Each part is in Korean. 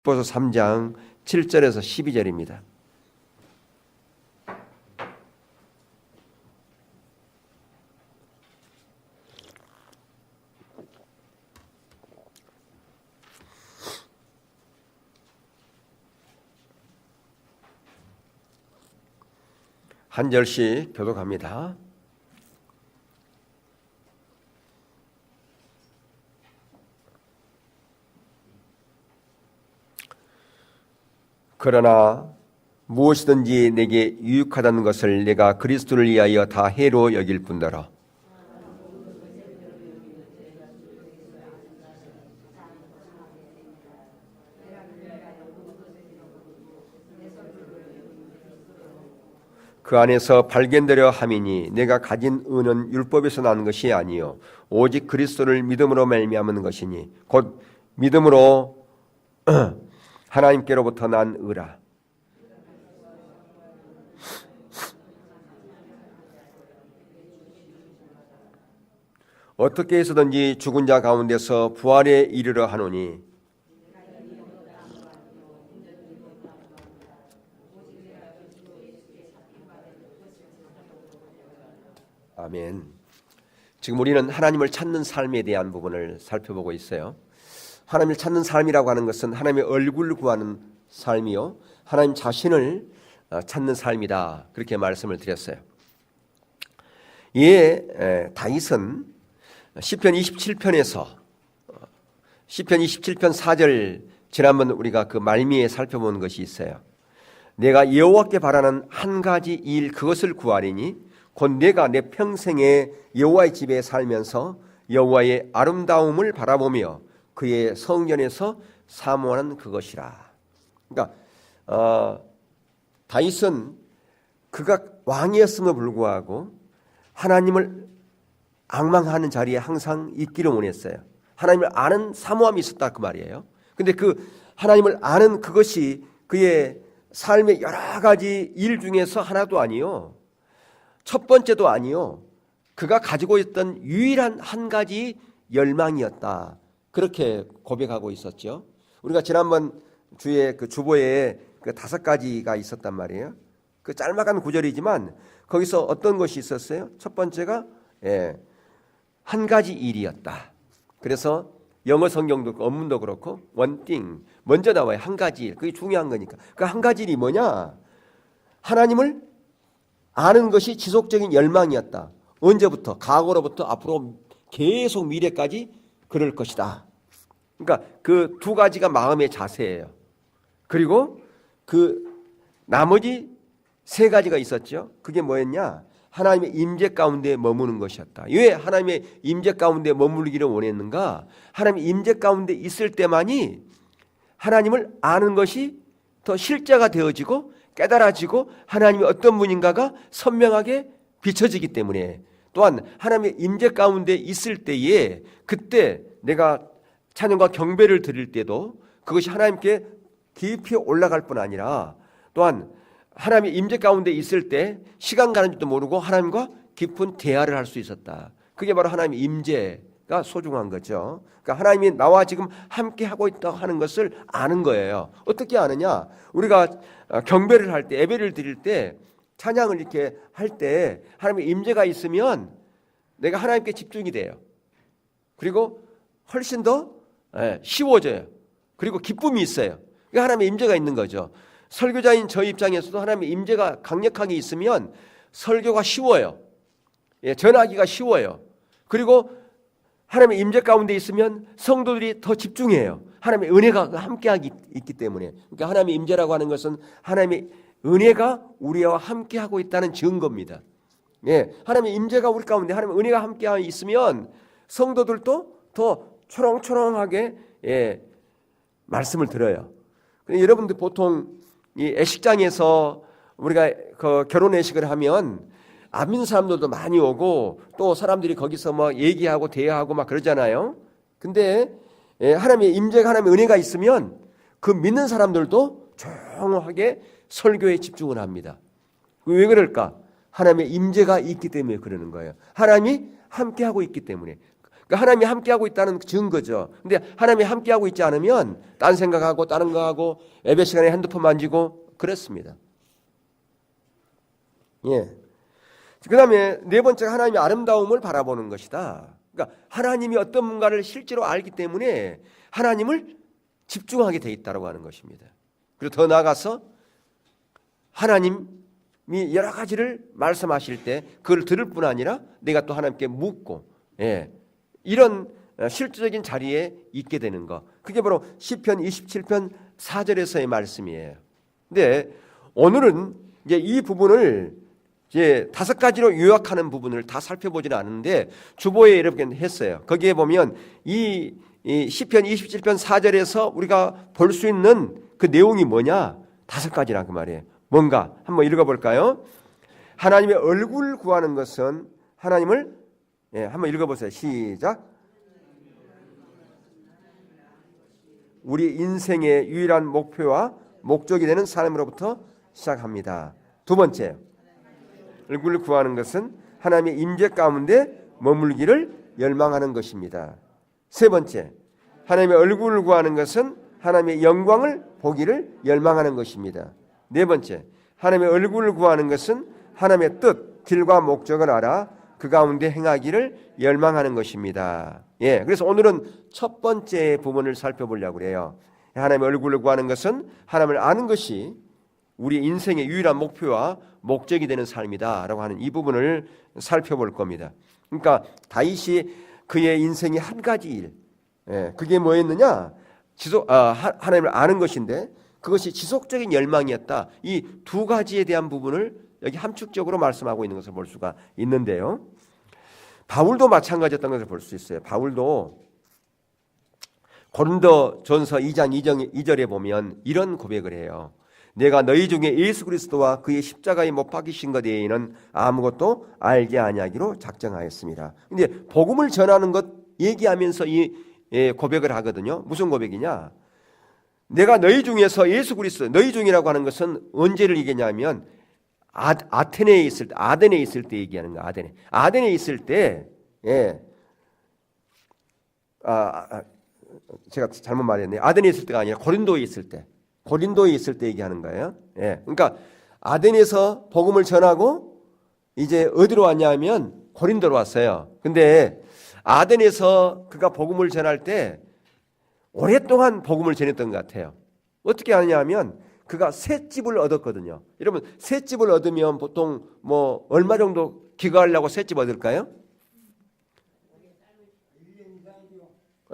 보서 3장 7절에서 12절입니다. 한 절씩 교독합니다. 그러나 무엇이든지 내게 유익하다는 것을 내가 그리스도를 위하여 다 해로 여길 뿐더러 그 안에서 발견되려 함이니 내가 가진 의는 율법에서 나는 것이 아니요 오직 그리스도를 믿음으로 말미암은 것이니 곧 믿음으로 하나님께로부터 난 의라. 어떻게 해서든지 죽은 자 가운데서 부활에 이르러 하노니 아멘. 지금 우리는 하나님을 찾는 삶에 대한 부분을 살펴보고 있어요. 하나님을 찾는 삶이라고 하는 것은 하나님의 얼굴을 구하는 삶이요 하나님 자신을 찾는 삶이다, 그렇게 말씀을 드렸어요. 이에 다윗은 시편 27편에서 시편 27편 4절 지난번 우리가 그 말미에 살펴본 것이 있어요. 내가 여호와께 바라는 한 가지 일 그것을 구하리니 곧 내가 내 평생에 여호와의 집에 살면서 여호와의 아름다움을 바라보며 그의 성전에서 사모하는 그것이라. 그러니까 다윗은 그가 왕이었음에도 불구하고 하나님을 앙망하는 자리에 항상 있기를 원했어요. 하나님을 아는 사모함이 있었다 그 말이에요. 근데 그 하나님을 아는 그것이 그의 삶의 여러 가지 일 중에서 하나도 아니요 첫 번째도 아니요 그가 가지고 있던 유일한 한 가지 열망이었다, 그렇게 고백하고 있었죠. 우리가 지난번 주에 그 주보에 그 5가지가 있었단 말이에요. 그 짤막한 구절이지만 거기서 어떤 것이 있었어요? 첫 번째가 한 가지 일이었다. 그래서 영어 성경도 원문도 그렇고 one thing 먼저 나와요. 한 가지 일, 그게 중요한 거니까. 그 한 가지 일이 뭐냐? 하나님을 아는 것이 지속적인 열망이었다. 언제부터? 과거로부터 앞으로 계속 미래까지 그럴 것이다. 그러니까 그 두 가지가 마음의 자세예요. 그리고 그 나머지 3가지가 있었죠. 그게 뭐였냐? 하나님의 임재 가운데 머무는 것이었다. 왜 하나님의 임재 가운데 머물기를 원했는가? 하나님의 임재 가운데 있을 때만이 하나님을 아는 것이 더 실제가 되어지고 깨달아지고 하나님이 어떤 분인가가 선명하게 비춰지기 때문에, 또한 하나님의 임재 가운데 있을 때에 그때 내가 찬양과 경배를 드릴 때도 그것이 하나님께 깊이 올라갈 뿐 아니라 또한 하나님의 임재 가운데 있을 때 시간 가는 줄도 모르고 하나님과 깊은 대화를 할 수 있었다. 그게 바로 하나님의 임재가 소중한 거죠. 그러니까 하나님이 나와 지금 함께 하고 있다고 하는 것을 아는 거예요. 어떻게 아느냐? 우리가 경배를 할 때, 예배를 드릴 때, 찬양을 이렇게 할 때 하나님의 임재가 있으면 내가 하나님께 집중이 돼요. 그리고 훨씬 더 쉬워져요. 그리고 기쁨이 있어요. 그러니까 하나님의 임재가 있는 거죠. 설교자인 저 입장에서도 하나님의 임재가 강력하게 있으면 설교가 쉬워요. 전하기가 쉬워요. 그리고 하나님의 임재 가운데 있으면 성도들이 더 집중해요. 하나님의 은혜가 함께하기 있기 때문에. 그러니까 하나님의 임재라고 하는 것은 하나님의 은혜가 우리와 함께하고 있다는 증거입니다. 하나님의 임재가 우리 가운데, 하나님의 은혜가 함께 있으면 성도들도 더 초롱초롱하게 말씀을 들어요. 여러분들 보통 이 애식장에서 우리가 그 결혼 애식을 하면 안 믿는 사람들도 많이 오고 또 사람들이 거기서 뭐 얘기하고 대화하고 막 그러잖아요. 근데 하나님의 임재가, 하나님의 은혜가 있으면 그 믿는 사람들도 조용하게 설교에 집중을 합니다. 왜 그럴까? 하나님의 임재가 있기 때문에 그러는 거예요. 하나님이 함께하고 있기 때문에. 그러니까 하나님이 함께하고 있다는 증거죠. 근데 하나님이 함께하고 있지 않으면 딴 생각하고 다른 거 하고 예배 시간에 핸드폰 만지고 그랬습니다. 예. 그 다음에 네 번째가 하나님의 아름다움을 바라보는 것이다. 그러니까 하나님이 어떤 뭔가를 실제로 알기 때문에 하나님을 집중하게 돼 있다고 하는 것입니다. 그리고 더 나아가서 하나님이 여러 가지를 말씀하실 때 그걸 들을 뿐 아니라 내가 또 하나님께 묻고, 예, 이런 실질적인 자리에 있게 되는 것. 그게 바로 시편 27편 4절에서의 말씀이에요. 근데 오늘은 이제 이 부분을 이제 5가지로 요약하는 부분을 다 살펴보지는 않는데 주보에 이렇게 했어요. 거기에 보면 이 시편 27편 4절에서 우리가 볼 수 있는 그 내용이 뭐냐? 5가지란 그 말이에요. 뭔가 한번 읽어볼까요? 하나님의 얼굴 구하는 것은 하나님을, 예, 한번 읽어보세요. 시작. 우리 인생의 유일한 목표와 목적이 되는 삶으로부터 시작합니다. 두 번째, 얼굴을 구하는 것은 하나님의 임재 가운데 머물기를 열망하는 것입니다. 세 번째, 하나님의 얼굴을 구하는 것은 하나님의 영광을 보기를 열망하는 것입니다. 네 번째, 하나님의 얼굴을 구하는 것은 하나님의 뜻, 길과 목적을 알아 그 가운데 행하기를 열망하는 것입니다. 예, 그래서 오늘은 첫 번째 부분을 살펴보려고 그래요. 하나님의 얼굴을 구하는 것은 하나님을 아는 것이 우리 인생의 유일한 목표와 목적이 되는 삶이다라고 하는 이 부분을 살펴볼 겁니다. 그러니까 다윗이 그의 인생의 한 가지 일, 예, 그게 뭐였느냐? 하나님을 아는 것인데 그것이 지속적인 열망이었다. 이 두 가지에 대한 부분을 여기 함축적으로 말씀하고 있는 것을 볼 수가 있는데요. 바울도 마찬가지였던 것을 볼 수 있어요. 바울도 고린도전서 2장 2절에 보면 이런 고백을 해요. 내가 너희 중에 예수 그리스도와 그의 십자가에 못 박히신 것 외에는 아무것도 알게 아니하기로 작정하였습니다. 근데 복음을 전하는 것 얘기하면서 이 고백을 하거든요. 무슨 고백이냐? 내가 너희 중에서 예수 그리스도, 너희 중이라고 하는 것은 언제를 얘기하냐면 아테네에 있을 때, 아덴에 있을 때 얘기하는 거야. 아덴에 있을 때, 예, 제가 잘못 말했네요. 아덴에 있을 때가 아니라 고린도에 있을 때 얘기하는 거예요. 예, 그러니까 아덴에서 복음을 전하고 이제 어디로 왔냐면 고린도로 왔어요. 근데 아덴에서 그가 복음을 전할 때 오랫동안 복음을 전했던 것 같아요. 어떻게 하느냐면 그가 새 집을 얻었거든요. 여러분, 새 집을 얻으면 보통 뭐 얼마 정도 기거하려고 새 집 얻을까요?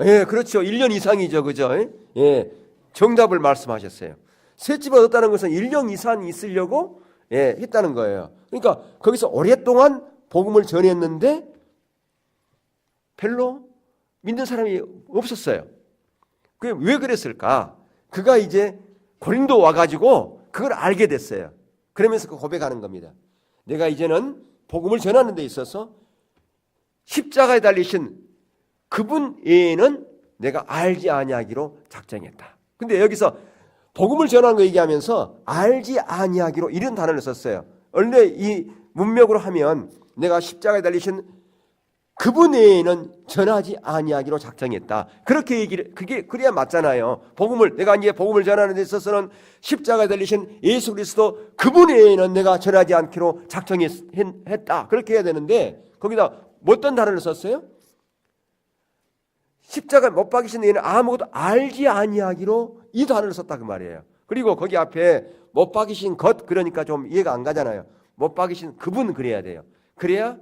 예, 그렇죠. 1년 이상이죠. 그죠? 예, 정답을 말씀하셨어요. 새 집을 얻었다는 것은 1년 이상 있으려고, 예, 했다는 거예요. 그러니까 거기서 오랫동안 복음을 전했는데 별로 믿는 사람이 없었어요. 그게 왜 그랬을까? 그가 이제 고린도 와가지고 그걸 알게 됐어요. 그러면서 그 고백하는 겁니다. 내가 이제는 복음을 전하는 데 있어서 십자가에 달리신 그분 외에는 내가 알지 아니하기로 작정했다. 근데 여기서 복음을 전하는 거 얘기하면서 알지 아니하기로 이런 단어를 썼어요. 원래 이 문맥으로 하면 내가 십자가에 달리신 그분 외에는 전하지 아니하기로 작정했다. 그렇게 얘기를, 그래야 맞잖아요. 내가 이제 복음을 전하는 데 있어서는 십자가에 달리신 예수 그리스도 그분 외에는 내가 전하지 않기로 작정했다. 그렇게 해야 되는데 거기다 어떤 단어를 썼어요? 십자가에 못 박히신 외에는 아무것도 알지 아니하기로 이 단어를 썼다 그 말이에요. 그리고 거기 앞에 못 박히신 것, 그러니까 좀 이해가 안 가잖아요. 못 박히신 그분 그래야 돼요. 그래야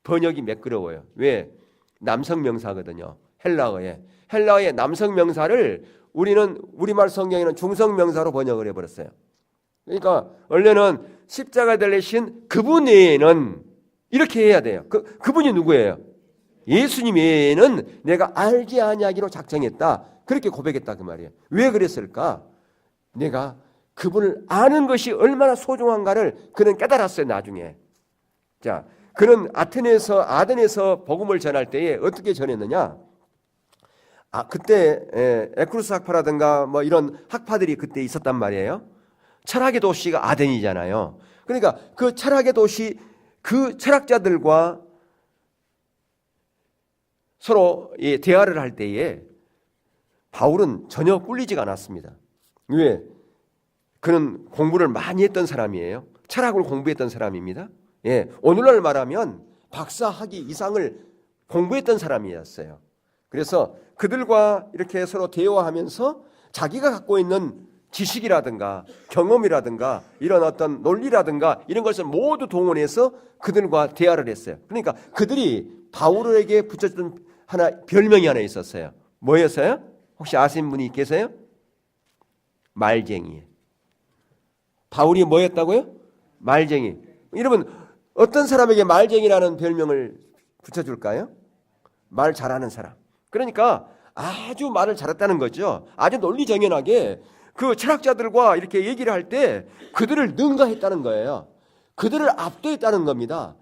번역이 매끄러워요. 왜? 남성 명사거든요. 헬라어의 남성 명사를 우리는 우리말 성경에는 중성 명사로 번역을 해버렸어요. 그러니까 원래는 십자가에 달리신 그분 외에는 이렇게 해야 돼요. 그분이 누구예요? 예수님 외에는 내가 알지 아니하기로 작정했다. 그렇게 고백했다 그 말이에요. 왜 그랬을까? 내가 그분을 아는 것이 얼마나 소중한가를 그는 깨달았어요. 나중에. 자, 그는 아덴에서 복음을 전할 때에 어떻게 전했느냐? 그때 에쿠르스 학파라든가 뭐 이런 학파들이 그때 있었단 말이에요. 철학의 도시가 아덴이잖아요. 그러니까 그 철학의 도시, 그 철학자들과 서로 대화를 할 때에 바울은 전혀 꿀리지가 않았습니다. 왜? 그는 공부를 많이 했던 사람이에요. 철학을 공부했던 사람입니다. 예, 오늘날 말하면 박사 학위 이상을 공부했던 사람이었어요. 그래서 그들과 이렇게 서로 대화하면서 자기가 갖고 있는 지식이라든가 경험이라든가 이런 어떤 논리라든가 이런 것을 모두 동원해서 그들과 대화를 했어요. 그러니까 그들이 바울에게 붙여준 별명이 하나 있었어요. 뭐였어요? 혹시 아시는 분이 계세요? 말쟁이. 바울이 뭐였다고요? 말쟁이. 여러분 어떤 사람에게 말쟁이라는 별명을 붙여줄까요? 말 잘하는 사람. 그러니까 아주 말을 잘했다는 거죠. 아주 논리정연하게 그 철학자들과 이렇게 얘기를 할 때 그들을 능가했다는 거예요. 그들을 압도했다는 겁니다.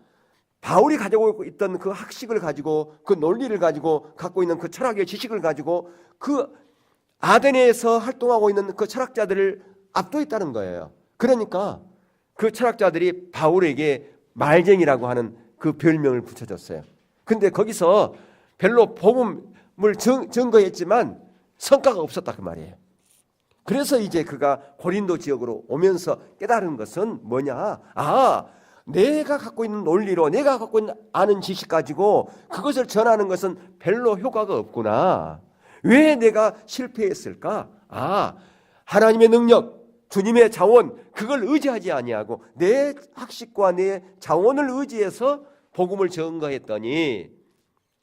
바울이 가지고 있던 그 학식을 가지고 그 논리를 가지고 갖고 있는 그 철학의 지식을 가지고 그 아테네에서 활동하고 있는 그 철학자들을 압도했다는 거예요. 그러니까 그 철학자들이 바울에게 말쟁이라고 하는 그 별명을 붙여줬어요. 근데 거기서 별로 복음을 증거했지만 성과가 없었다 그 말이에요. 그래서 이제 그가 고린도 지역으로 오면서 깨달은 것은 뭐냐? 내가 갖고 있는 논리로 내가 갖고 있는 아는 지식 가지고 그것을 전하는 것은 별로 효과가 없구나. 왜 내가 실패했을까? 하나님의 능력, 주님의 자원, 그걸 의지하지 아니하고 내 학식과 내 자원을 의지해서 복음을 증거했더니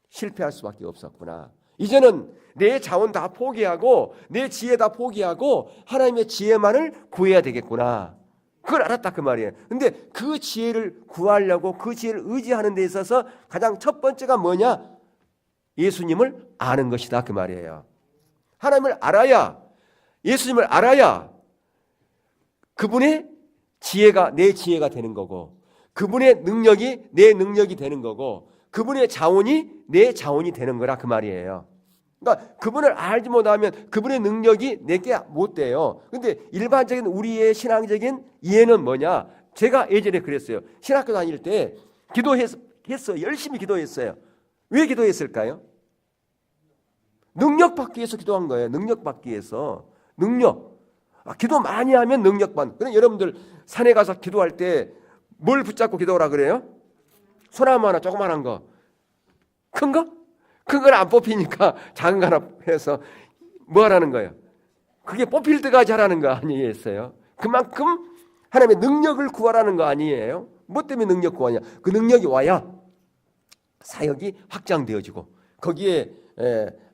실패할 수밖에 없었구나. 이제는 내 자원 다 포기하고 내 지혜 다 포기하고 하나님의 지혜만을 구해야 되겠구나. 그걸 알았다 그 말이에요. 근데 그 지혜를 구하려고 그 지혜를 의지하는 데 있어서 가장 첫 번째가 뭐냐? 예수님을 아는 것이다 그 말이에요. 하나님을 알아야, 예수님을 알아야 그분의 지혜가 내 지혜가 되는 거고, 그분의 능력이 내 능력이 되는 거고, 그분의 자원이 내 자원이 되는 거라 그 말이에요. 그러니까 그분을 알지 못하면 그분의 능력이 내게 못 돼요. 근데 일반적인 우리의 신앙적인 이해는 뭐냐? 제가 예전에 그랬어요. 신학교 다닐 때 기도했어요. 열심히 기도했어요. 왜 기도했을까요? 능력 받기 위해서 기도한 거예요. 능력 받기 위해서. 능력. 기도 많이 하면 능력 받는. 그럼 여러분들 산에 가서 기도할 때 뭘 붙잡고 기도하라 그래요? 소나무 하나 조그만한 거. 큰 거? 큰 건 안 뽑히니까 작은 거 하나 해서 뭐 하라는 거예요? 그게 뽑힐 때까지 하라는 거 아니겠어요? 그만큼 하나님의 능력을 구하라는 거 아니에요? 뭐 때문에 능력 구하냐? 그 능력이 와야 사역이 확장되어지고 거기에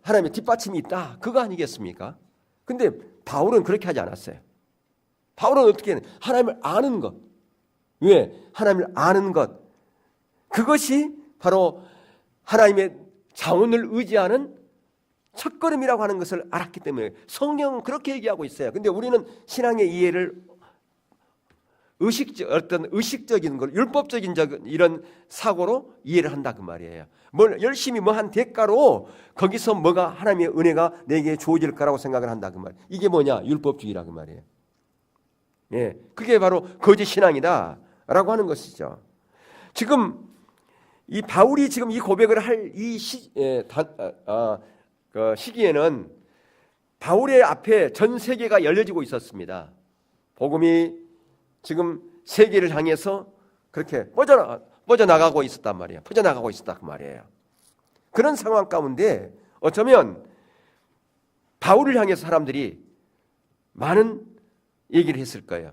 하나님의 뒷받침이 있다. 그거 아니겠습니까? 근데 바울은 그렇게 하지 않았어요. 바울은 어떻게 했냐? 하나님을 아는 것. 왜? 하나님을 아는 것. 그것이 바로 하나님의 자원을 의지하는 첫걸음이라고 하는 것을 알았기 때문에 성경은 그렇게 얘기하고 있어요. 근데 우리는 신앙의 이해를 어떤 의식적인 걸, 율법적인 이런 사고로 이해를 한다 그 말이에요. 뭘 열심히 뭐 한 대가로 거기서 뭐가 하나님의 은혜가 내게 주어질 거라고 생각을 한다 그 말이에요. 이게 뭐냐? 율법주의라 그 말이에요. 예, 그게 바로 거짓 신앙이다라고 하는 것이죠. 지금 이 바울이 지금 이 고백을 할 이 시기에는 바울의 앞에 전 세계가 열려지고 있었습니다. 복음이 지금 세계를 향해서 그렇게 뻗어나가고 있었단 말이에요. 퍼져나가고 있었다 그 말이에요. 그런 상황 가운데 어쩌면 바울을 향해서 사람들이 많은 얘기를 했을 거예요.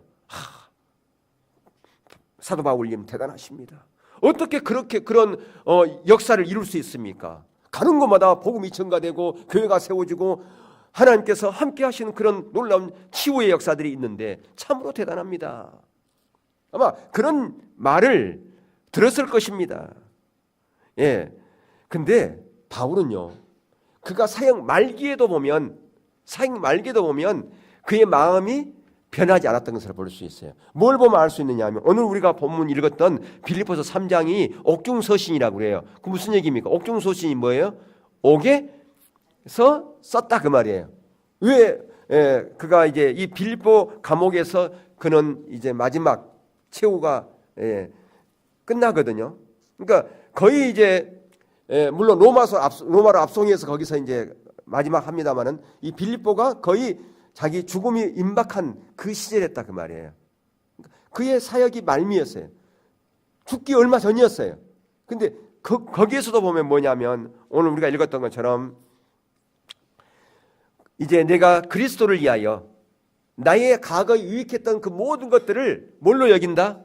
사도 바울님 대단하십니다. 어떻게 그렇게 그런 역사를 이룰 수 있습니까? 가는 곳마다 복음이 증가되고 교회가 세워지고 하나님께서 함께 하시는 그런 놀라운 치유의 역사들이 있는데 참으로 대단합니다. 아마 그런 말을 들었을 것입니다. 예. 근데 바울은요, 그가 사역 말기에도 보면 그의 마음이 변하지 않았던 것을 볼 수 있어요. 뭘 보면 알 수 있느냐 하면 오늘 우리가 본문 읽었던 빌립보서 3장이 옥중서신이라고 그래요. 그 무슨 얘기입니까? 옥중서신이 뭐예요? 옥에서 썼다 그 말이에요. 왜 그가 이제 이 빌립보 감옥에서 그는 이제 마지막 최후가 끝나거든요. 그러니까 거의 이제 물론 로마로 압송해서 거기서 이제 마지막 합니다만은 이 빌립보가 거의 자기 죽음이 임박한 그 시절이었다 그 말이에요. 그의 사역이 말미였어요. 죽기 얼마 전이었어요. 근데 거기에서도 보면 뭐냐면 오늘 우리가 읽었던 것처럼 이제 내가 그리스도를 위하여 나의 과거에 유익했던 그 모든 것들을 뭘로 여긴다?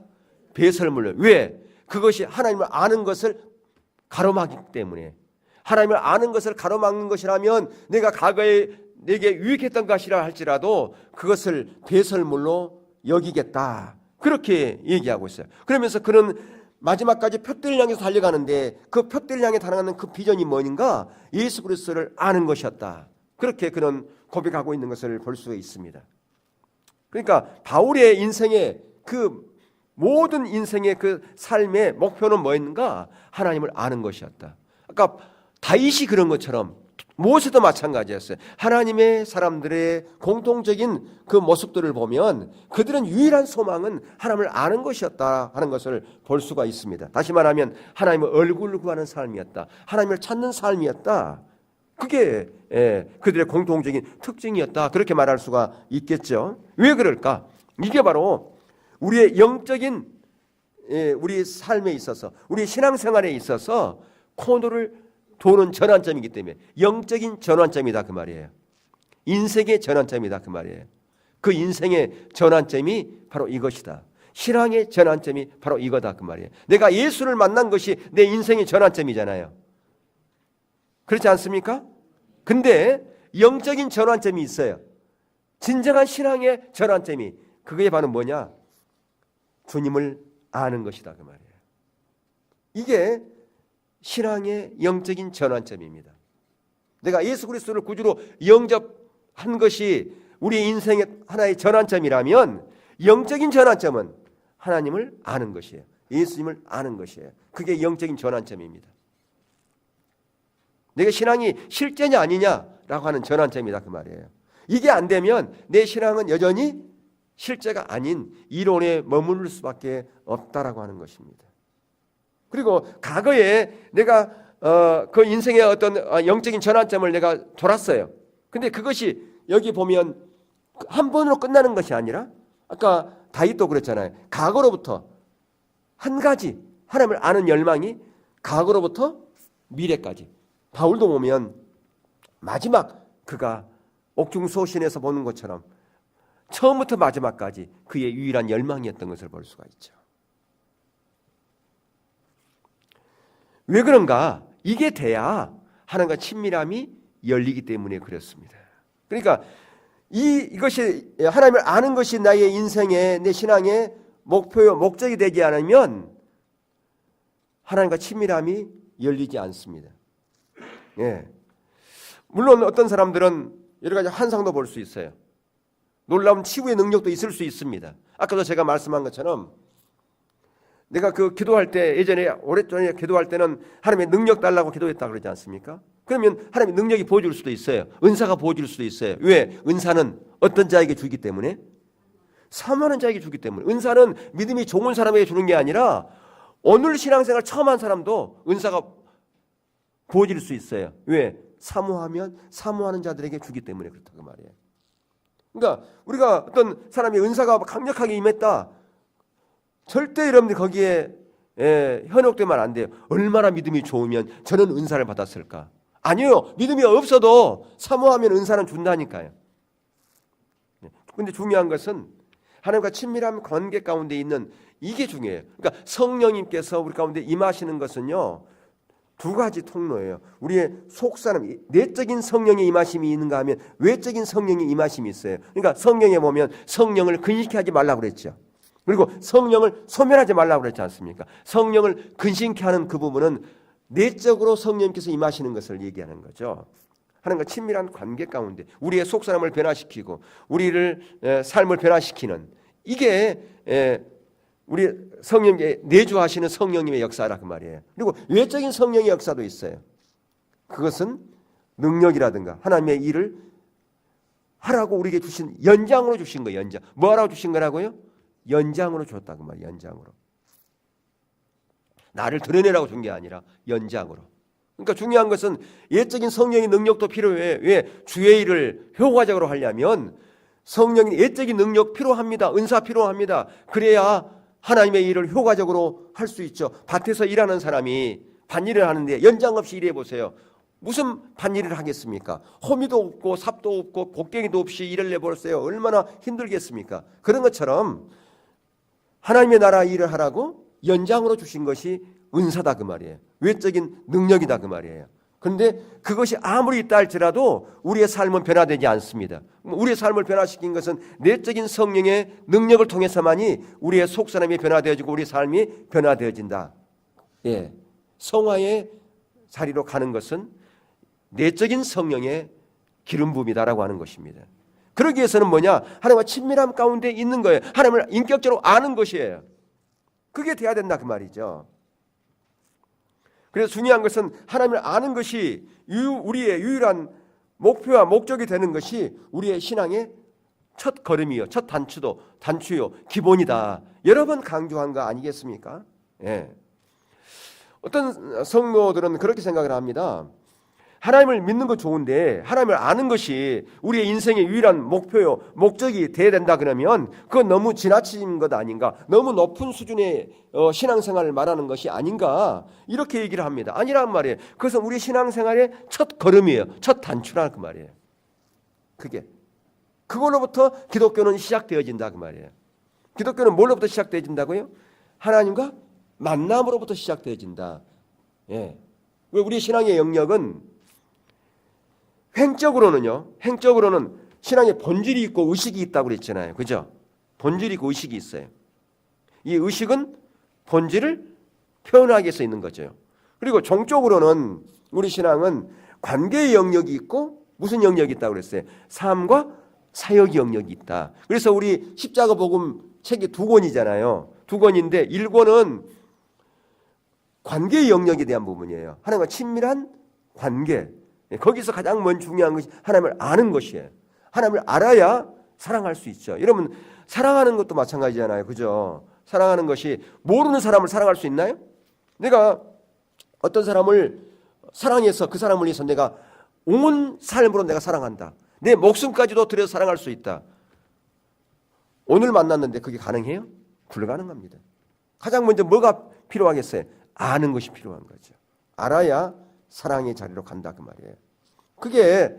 배설물로. 왜? 그것이 하나님을 아는 것을 가로막기 때문에. 하나님을 아는 것을 가로막는 것이라면 내가 과거에 내게 유익했던 것이라 할지라도 그것을 배설물로 여기겠다. 그렇게 얘기하고 있어요. 그러면서 그는 마지막까지 표대를 향해서 달려가는데 그 표대를 향해 달아가는 그 비전이 뭔가? 예수 그리스도를 아는 것이었다. 그렇게 그는 고백하고 있는 것을 볼 수 있습니다. 그러니까 바울의 인생의 그 모든 인생의 그 삶의 목표는 뭐였는가? 하나님을 아는 것이었다. 아까 다윗이 그런 것처럼 모세도 마찬가지였어요. 하나님의 사람들의 공통적인 그 모습들을 보면 그들은 유일한 소망은 하나님을 아는 것이었다 하는 것을 볼 수가 있습니다. 다시 말하면 하나님의 얼굴을 구하는 삶이었다. 하나님을 찾는 삶이었다. 그게 그들의 공통적인 특징이었다. 그렇게 말할 수가 있겠죠. 왜 그럴까? 이게 바로 우리의 영적인 우리 삶에 있어서 우리 신앙생활에 있어서 코너를 도는 전환점이기 때문에 영적인 전환점이다 그 말이에요. 인생의 전환점이다 그 말이에요. 그 인생의 전환점이 바로 이것이다. 신앙의 전환점이 바로 이거다 그 말이에요. 내가 예수를 만난 것이 내 인생의 전환점이잖아요. 그렇지 않습니까? 근데 영적인 전환점이 있어요. 진정한 신앙의 전환점이 그게 바로 뭐냐? 주님을 아는 것이다 그 말이에요. 이게 신앙의 영적인 전환점입니다. 내가 예수 그리스도를 구주로 영접한 것이 우리 인생의 하나의 전환점이라면 영적인 전환점은 하나님을 아는 것이에요. 예수님을 아는 것이에요. 그게 영적인 전환점입니다. 내가 신앙이 실제냐 아니냐라고 하는 전환점이다 그 말이에요. 이게 안 되면 내 신앙은 여전히 실제가 아닌 이론에 머무를 수밖에 없다라고 하는 것입니다. 그리고 과거에 내가 그 인생의 어떤 영적인 전환점을 내가 돌았어요. 근데 그것이 여기 보면 한 번으로 끝나는 것이 아니라 아까 다윗도 그랬잖아요. 과거로부터 한 가지 하나님을 아는 열망이 과거로부터 미래까지. 바울도 보면 마지막 그가 옥중소신에서 보는 것처럼 처음부터 마지막까지 그의 유일한 열망이었던 것을 볼 수가 있죠. 왜 그런가? 이게 돼야 하나님과 친밀함이 열리기 때문에 그렇습니다. 그러니까 이것이 하나님을 아는 것이 나의 인생의 내 신앙의 목표요 목적이 되지 않으면 하나님과 친밀함이 열리지 않습니다. 예. 물론 어떤 사람들은 여러 가지 환상도 볼 수 있어요. 놀라운 치유의 능력도 있을 수 있습니다. 아까도 제가 말씀한 것처럼 내가 그 기도할 때 예전에 오랫전에 기도할 때는 하나님의 능력 달라고 기도했다 그러지 않습니까? 그러면 하나님의 능력이 부어줄 수도 있어요. 은사가 부어줄 수도 있어요. 왜? 은사는 어떤 자에게 주기 때문에? 사모하는 자에게 주기 때문에. 은사는 믿음이 좋은 사람에게 주는 게 아니라 오늘 신앙생활 처음 한 사람도 은사가 부어질 수 있어요. 왜? 사모하면 사모하는 자들에게 주기 때문에 그렇다고 말이에요. 그러니까 우리가 어떤 사람이 은사가 강력하게 임했다. 절대 여러분들 거기에 현혹되면 안 돼요. 얼마나 믿음이 좋으면 저는 은사를 받았을까? 아니요. 믿음이 없어도 사모하면 은사는 준다니까요. 그런데 중요한 것은 하나님과 친밀한 관계 가운데 있는 이게 중요해요. 그러니까 성령님께서 우리 가운데 임하시는 것은요. 두 가지 통로예요. 우리의 속사람, 내적인 성령의 임하심이 있는가 하면 외적인 성령의 임하심이 있어요. 그러니까 성경에 보면 성령을 근심케 하지 말라고 그랬죠. 그리고 성령을 소멸하지 말라고 그랬지 않습니까? 성령을 근심케 하는 그 부분은 내적으로 성령님께서 임하시는 것을 얘기하는 거죠. 하나님과 친밀한 관계 가운데 우리의 속사람을 변화시키고 우리를 삶을 변화시키는 이게 우리 성령님께 내주하시는 성령님의 역사라 그 말이에요. 그리고 외적인 성령의 역사도 있어요. 그것은 능력이라든가 하나님의 일을 하라고 우리에게 주신 연장으로 주신 거예요. 연장. 뭐 하라고 주신 거라고요? 연장으로 줬다고 말이에요. 연장으로. 나를 드러내라고 준 게 아니라 연장으로. 그러니까 중요한 것은 예적인 성령의 능력도 필요해. 왜? 주의 일을 효과적으로 하려면 성령의 예적인 능력 필요합니다. 은사 필요합니다. 그래야 하나님의 일을 효과적으로 할 수 있죠. 밭에서 일하는 사람이 밭일을 하는데 연장 없이 일해 보세요. 무슨 밭일을 하겠습니까? 호미도 없고 삽도 없고 곡괭이도 없이 일을 내버렸어요. 얼마나 힘들겠습니까? 그런 것처럼 하나님의 나라 일을 하라고 연장으로 주신 것이 은사다 그 말이에요. 외적인 능력이다 그 말이에요. 그런데 그것이 아무리 있다 할지라도 우리의 삶은 변화되지 않습니다. 우리의 삶을 변화시킨 것은 내적인 성령의 능력을 통해서만이 우리의 속사람이 변화되어지고 우리의 삶이 변화되어진다. 예, 성화의 자리로 가는 것은 내적인 성령의 기름 부음이다라고 하는 것입니다. 그러기 위해서는 뭐냐? 하나님과 친밀함 가운데 있는 거예요. 하나님을 인격적으로 아는 것이에요. 그게 돼야 된다 그 말이죠. 그래서 중요한 것은 하나님을 아는 것이 우리의 유일한 목표와 목적이 되는 것이 우리의 신앙의 첫 걸음이요, 첫 단추요, 기본이다. 여러 번 강조한 거 아니겠습니까? 예. 어떤 성도들은 그렇게 생각을 합니다. 하나님을 믿는 거 좋은데 하나님을 아는 것이 우리의 인생의 유일한 목표요, 목적이 돼야 된다 그러면 그건 너무 지나친 것 아닌가? 너무 높은 수준의 신앙생활을 말하는 것이 아닌가? 이렇게 얘기를 합니다. 아니란 말이에요. 그것은 우리 신앙생활의 첫 걸음이에요. 첫 단추라는 그 말이에요. 그걸로부터 기독교는 시작되어진다 그 말이에요. 기독교는 뭘로부터 시작되어진다고요? 하나님과 만남으로부터 시작되어진다. 예. 우리 신앙의 영역은 행적으로는 신앙의 본질이 있고 의식이 있다고 그랬잖아요. 그죠? 본질이 있고 의식이 있어요. 이 의식은 본질을 표현하기 위해서 있는 거죠. 그리고 종적으로는 우리 신앙은 관계의 영역이 있고 무슨 영역이 있다고 그랬어요? 삶과 사역의 영역이 있다. 그래서 우리 십자가 복음 책이 2권이잖아요. 2권인데 1권은 관계의 영역에 대한 부분이에요. 하나님과 친밀한 관계. 거기서 가장 먼저 중요한 것이 하나님을 아는 것이에요. 하나님을 알아야 사랑할 수 있죠. 여러분 사랑하는 것도 마찬가지잖아요. 그죠? 사랑하는 것이 모르는 사람을 사랑할 수 있나요? 내가 어떤 사람을 사랑해서 그 사람을 위해서 내가 온 삶으로 내가 사랑한다. 내 목숨까지도 들여서 사랑할 수 있다. 오늘 만났는데 그게 가능해요? 불가능합니다. 가장 먼저 뭐가 필요하겠어요? 아는 것이 필요한 거죠. 알아야 사랑의 자리로 간다 그 말이에요. 그게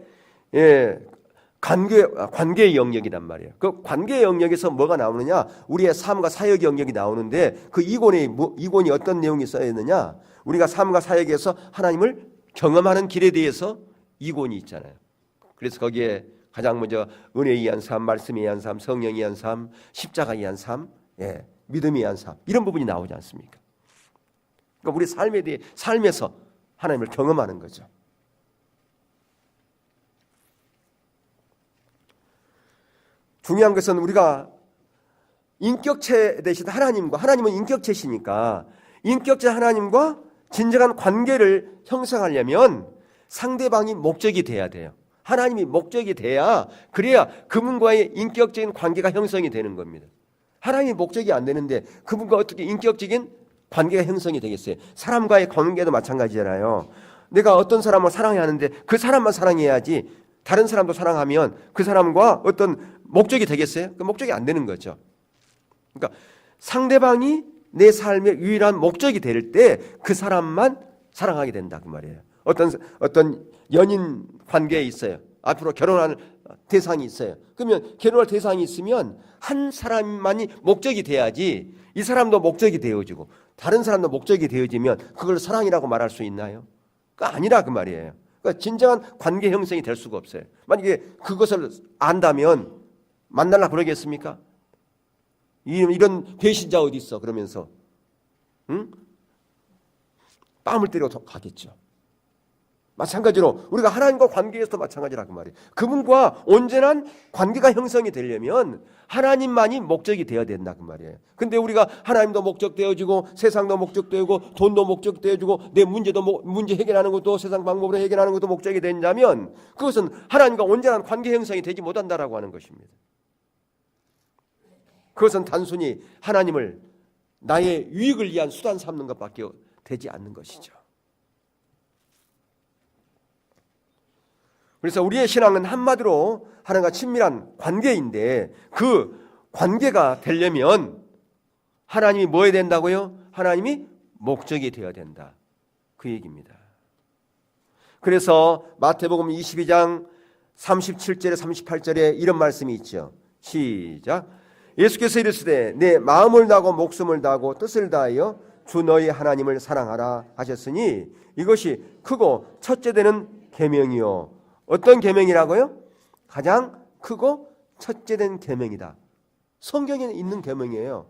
관계의 영역이란 말이에요. 그 관계의 영역에서 뭐가 나오느냐? 우리의 삶과 사역의 영역이 나오는데 그 2권이 어떤 내용이 써 있느냐? 우리가 삶과 사역에서 하나님을 경험하는 길에 대해서 2권이 있잖아요. 그래서 거기에 가장 먼저 은혜에 의한 삶, 말씀에 의한 삶, 성령에 의한 삶, 십자가에 의한 삶, 믿음에 의한 삶 이런 부분이 나오지 않습니까? 그러니까 우리 삶에서 하나님을 경험하는 거죠. 중요한 것은 우리가 인격체 대신 하나님은 인격체시니까 인격체 하나님과 진정한 관계를 형성하려면 상대방이 목적이 돼야 돼요. 하나님이 목적이 돼야 그래야 그분과의 인격적인 관계가 형성이 되는 겁니다. 하나님이 목적이 안 되는데 그분과 어떻게 인격적인 관계가 형성이 되겠어요? 사람과의 관계도 마찬가지잖아요. 내가 어떤 사람을 사랑해야 하는데 그 사람만 사랑해야지 다른 사람도 사랑하면 그 사람과 어떤 목적이 되겠어요? 그 목적이 안 되는 거죠. 그러니까 상대방이 내 삶의 유일한 목적이 될 때 그 사람만 사랑하게 된다 그 말이에요. 어떤 연인 관계에 있어요. 앞으로 결혼할 대상이 있어요. 그러면 결혼할 대상이 있으면 한 사람만이 목적이 돼야지 이 사람도 목적이 되어지고 다른 사람도 목적이 되어지면 그걸 사랑이라고 말할 수 있나요? 그거 아니라 그 말이에요. 그러니까 진정한 관계 형성이 될 수가 없어요. 만약에 그것을 안다면 만날라 그러겠습니까? 이런 배신자 어디 있어? 그러면서 뺨을 때려 가겠죠. 마찬가지로 우리가 하나님과 관계에서도 마찬가지라고 말이에요. 그분과 온전한 관계가 형성이 되려면 하나님만이 목적이 되어야 된다 그 말이에요. 근데 우리가 하나님도 목적되어지고 세상도 목적되고 돈도 목적되어지고 내 문제 해결하는 것도 세상 방법으로 해결하는 것도 목적이 된다면 그것은 하나님과 온전한 관계 형성이 되지 못한다라고 하는 것입니다. 그것은 단순히 하나님을 나의 유익을 위한 수단 삼는 것밖에 되지 않는 것이죠. 그래서 우리의 신앙은 한마디로 하나님과 친밀한 관계인데 그 관계가 되려면 하나님이 뭐 해야 된다고요? 하나님이 목적이 되어야 된다. 그 얘기입니다. 그래서 마태복음 22장 37절에 38절에 이런 말씀이 있죠. 시작. 예수께서 이르시되 내 마음을 다하고 목숨을 다하고 뜻을 다하여 주 너희 하나님을 사랑하라 하셨으니 이것이 크고 첫째 되는 계명이요. 어떤 계명이라고요? 가장 크고 첫째 된 계명이다. 성경에 있는 계명이에요.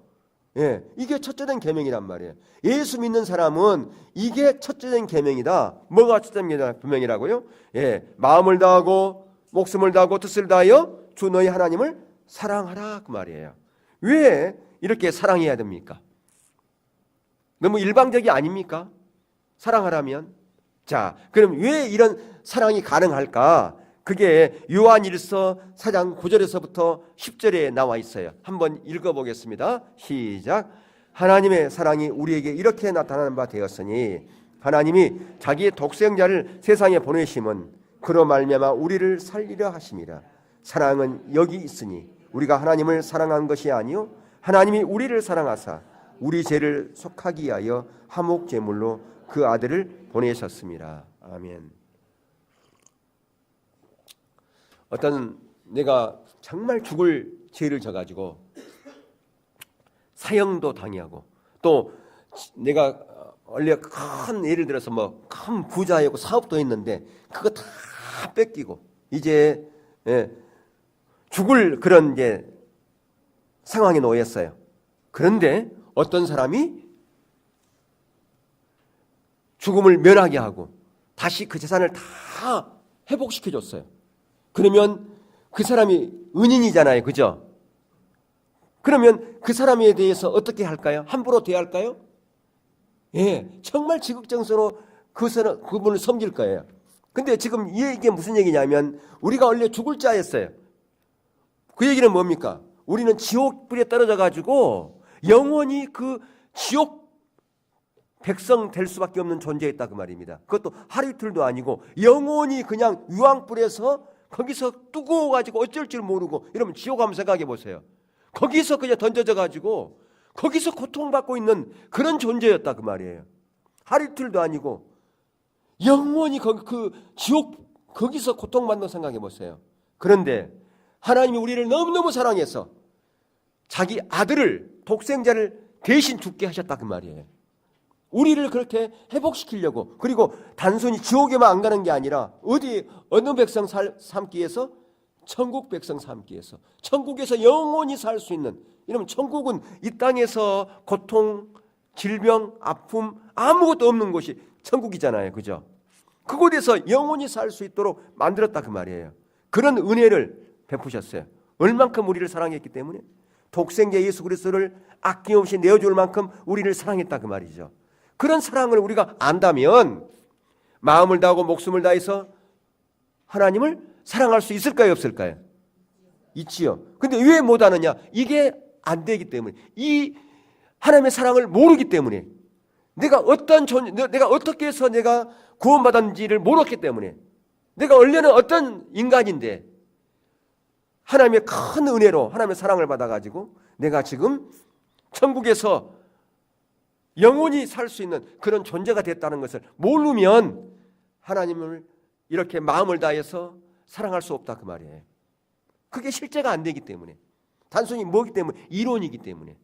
예, 이게 첫째 된 계명이란 말이에요. 예수 믿는 사람은 이게 첫째 된 계명이다. 뭐가 첫째 된 계명이라고요? 예, 마음을 다하고 목숨을 다하고 뜻을 다하여 주 너희 하나님을 사랑하라 그 말이에요. 왜 이렇게 사랑해야 됩니까? 너무 일방적이 아닙니까? 사랑하라면. 자, 그럼 왜 이런 사랑이 가능할까? 그게 요한일서 4장 9절에서부터 10절에 나와 있어요. 한번 읽어보겠습니다. 시작. 하나님의 사랑이 우리에게 이렇게 나타나는 바 되었으니 하나님이 자기의 독생자를 세상에 보내심은 그로 말미암아 우리를 살리려 하심이라. 사랑은 여기 있으니 우리가 하나님을 사랑한 것이 아니요 하나님이 우리를 사랑하사 우리 죄를 속하기 위하여 화목 제물로 그 아들을 보내셨습니다. 아멘. 어떤 내가 정말 죽을 죄를 져가지고 사형도 당하고 또 내가 원래 큰 예를 들어서 뭐 큰 부자였고 사업도 했는데 그거 다 뺏기고 이제 죽을 그런 이제 상황에 놓였어요. 그런데 어떤 사람이 죽음을 면하게 하고 다시 그 재산을 다 회복시켜 줬어요. 그러면 그 사람이 은인이잖아요. 그죠? 그러면 그 사람에 대해서 어떻게 할까요? 함부로 대할까요? 예, 정말 지극정성으로 그분을 섬길 거예요. 근데 지금 이 얘기가 무슨 얘기냐면 우리가 원래 죽을 자였어요. 그 얘기는 뭡니까? 우리는 지옥불에 떨어져 가지고 영원히 그 지옥 백성 될 수밖에 없는 존재였다 그 말입니다. 그것도 하루 이틀도 아니고 영원히 그냥 유황불에서 거기서 뜨거워 가지고 어쩔 줄 모르고 이러면 지옥 한번 생각해 보세요. 거기서 그냥 던져져 가지고 거기서 고통받고 있는 그런 존재였다 그 말이에요. 하루 이틀도 아니고 영원히 그 지옥 거기서 고통받는 생각해 보세요. 그런데 하나님이 우리를 너무너무 사랑해서 자기 아들을 독생자를 대신 죽게 하셨다 그 말이에요. 우리를 그렇게 회복시키려고. 그리고 단순히 지옥에만 안 가는 게 아니라 어느 백성 삼기 위해서? 천국 백성 삼기 위해서. 천국에서 영원히 살 수 있는. 이러면 천국은 이 땅에서 고통, 질병, 아픔 아무것도 없는 곳이 천국이잖아요. 그죠? 그곳에서 영원히 살 수 있도록 만들었다 그 말이에요. 그런 은혜를 베푸셨어요. 얼만큼 우리를 사랑했기 때문에 독생자 예수 그리스도를 아낌없이 내어줄 만큼 우리를 사랑했다 그 말이죠. 그런 사랑을 우리가 안다면 마음을 다하고 목숨을 다해서 하나님을 사랑할 수 있을까요? 없을까요? 있지요. 근데 왜 못하느냐? 이게 안 되기 때문에. 이 하나님의 사랑을 모르기 때문에. 내가 어떻게 해서 내가 구원받았는지를 모르기 때문에. 내가 원래는 어떤 인간인데 하나님의 큰 은혜로 하나님의 사랑을 받아가지고 내가 지금 천국에서 영원히 살 수 있는 그런 존재가 됐다는 것을 모르면 하나님을 이렇게 마음을 다해서 사랑할 수 없다 그 말이에요. 그게 실제가 안 되기 때문에. 단순히 뭐기 때문에? 이론이기 때문에.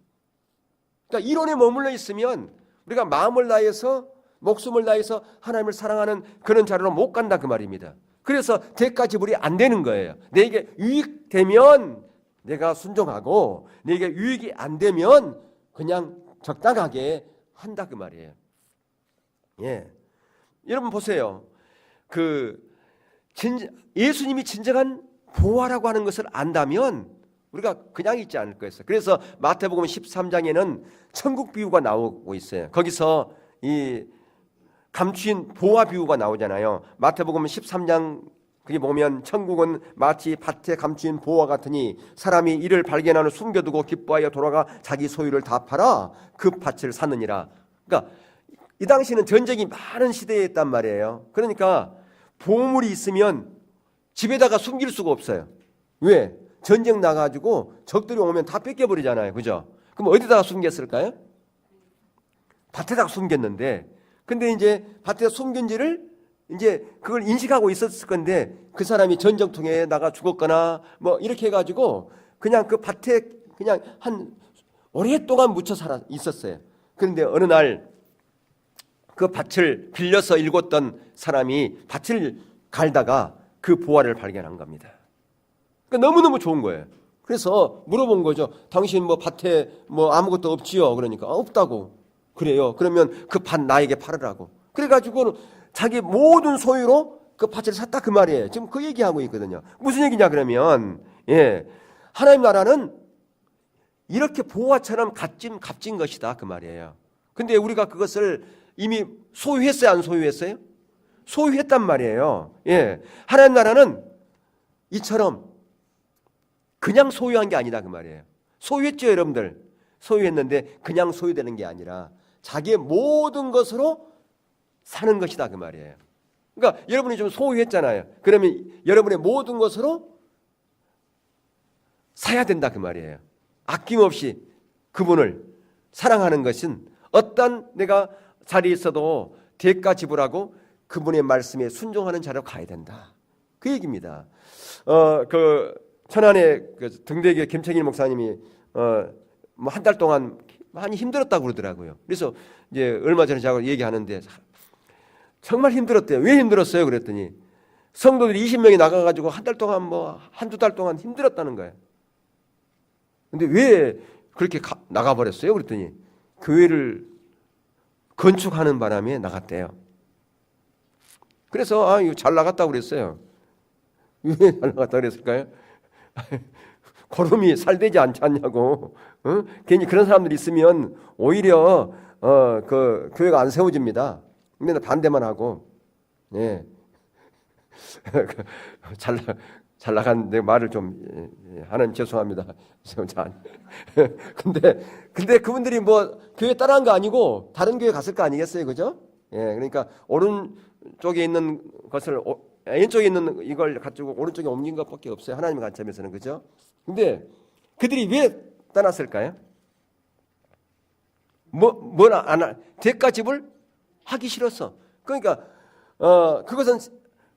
그러니까 이론에 머물러 있으면 우리가 마음을 다해서 목숨을 다해서 하나님을 사랑하는 그런 자리로 못 간다 그 말입니다. 그래서 대가 지불이 안 되는 거예요. 내게 유익되면 내가 순종하고 내게 유익이 안 되면 그냥 적당하게 한다 그 말이에요. 예, 여러분 보세요. 예수님이 진정한 보화라고 하는 것을 안다면 우리가 그냥 있지 않을 거였어요. 그래서 마태복음 13장에는 천국 비유가 나오고 있어요. 거기서 이 감추인 보화 비유가 나오잖아요. 마태복음 13장 거기 보면 천국은 마치 밭에 감추인 보화 같으니 사람이 이를 발견하는 숨겨두고 기뻐하여 돌아가 자기 소유를 다 팔아 그 밭을 사느니라. 그러니까 이 당시는 전쟁이 많은 시대였단 말이에요. 그러니까 보물이 있으면 집에다가 숨길 수가 없어요. 왜? 전쟁 나가지고 적들이 오면 다 뺏겨버리잖아요. 그죠? 그럼 어디다가 숨겼을까요? 밭에다가 숨겼는데, 근데 이제 밭에다 숨긴지를 이제 그걸 인식하고 있었을 건데, 그 사람이 전쟁통에 나가 죽었거나 뭐 이렇게 해가지고 그냥 그 밭에 그냥 한 오랫동안 묻혀 살아 있었어요. 그런데 어느 날 그 밭을 빌려서 일궜던 사람이 밭을 갈다가 그 보화를 발견한 겁니다. 그러니까 너무너무 좋은 거예요. 그래서 물어본 거죠. 당신 뭐 밭에 뭐 아무것도 없지요? 그러니까 없다고. 그래요. 그러면 그 밭 나에게 팔으라고. 그래가지고 자기 모든 소유로 그 밭을 샀다 그 말이에요. 지금 그 얘기하고 있거든요. 무슨 얘기냐 그러면, 하나님 나라는 이렇게 보화처럼 값진 것이다 그 말이에요. 근데 우리가 그것을 이미 소유했어요, 안 소유했어요? 소유했단 말이에요. 하나님 나라는 이처럼 그냥 소유한 게 아니다 그 말이에요. 소유했죠, 여러분들. 소유했는데 그냥 소유되는 게 아니라 자기의 모든 것으로 사는 것이다 그 말이에요. 그러니까 여러분이 좀 소유했잖아요. 그러면 여러분의 모든 것으로 사야 된다 그 말이에요. 아낌없이 그분을 사랑하는 것은 어떤 내가 자리에 있어도 대가 지불하고 그분의 말씀에 순종하는 자로 가야 된다. 그 얘기입니다. 그 천안의 그 등대교 김창일 목사님이 뭐 한 달 동안 많이 힘들었다고 그러더라고요. 그래서 이제 얼마 전에 제가 얘기하는데 정말 힘들었대요. 왜 힘들었어요? 그랬더니 성도들이 20명이 나가가지고 한 달 동안 뭐 한두 달 동안 힘들었다는 거예요. 근데 왜 그렇게 나가버렸어요? 그랬더니 교회를 건축하는 바람에 나갔대요. 그래서 이거 잘 나갔다고 그랬어요. 왜 잘 나갔다고 그랬을까요? 걸음이 살되지 않지 않냐고. 괜히 그런 사람들이 있으면 오히려 그 교회가 안 세워집니다. 맨날 반대만 하고. 잘 나간 내 말을 좀 하나님 죄송합니다. 근데 그분들이 뭐 교회 따라한 거 아니고 다른 교회 갔을 거 아니겠어요, 그죠? 그러니까 오른쪽에 있는 것을 왼쪽에 있는 이걸 가지고 오른쪽에 옮긴 것밖에 없어요. 하나님의 관점에서는, 그죠? 근데 그들이 왜 떠났을까요? 대가 지불 하기 싫었어. 그러니까 그것은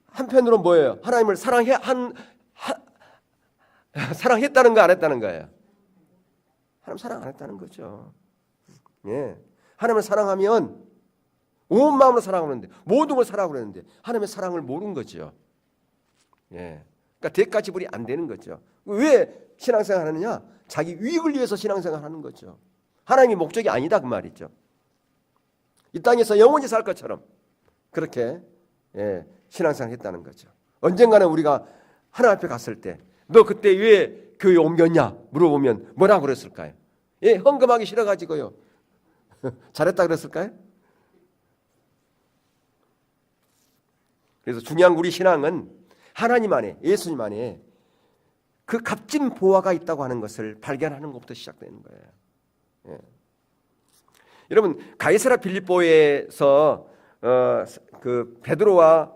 한편으로 뭐예요? 하나님을 사랑했다는 거 안 했다는 거예요? 하나님 사랑 안 했다는 거죠. 하나님을 사랑하면 온 마음으로 사랑하는데 모든 걸 사랑하고 그러는데 하나님의 사랑을 모르는 거죠. 그러니까 대가 지불이 안 되는 거죠. 왜 신앙생활 하느냐? 자기 유익을 위해서 신앙생활 하는 거죠. 하나님의 목적이 아니다 그 말이죠. 이 땅에서 영원히 살 것처럼 그렇게 신앙생활 했다는 거죠. 언젠가는 우리가 하나님 앞에 갔을 때 너 그때 왜 교회 옮겼냐 물어보면 뭐라고 그랬을까요? 헌금하기 싫어가지고요. 잘했다 그랬을까요? 그래서 중요한 우리 신앙은 하나님 안에, 예수님 안에 그 값진 보화가 있다고 하는 것을 발견하는 것부터 시작되는 거예요. 여러분 가이사랴 빌립보에서 그 베드로와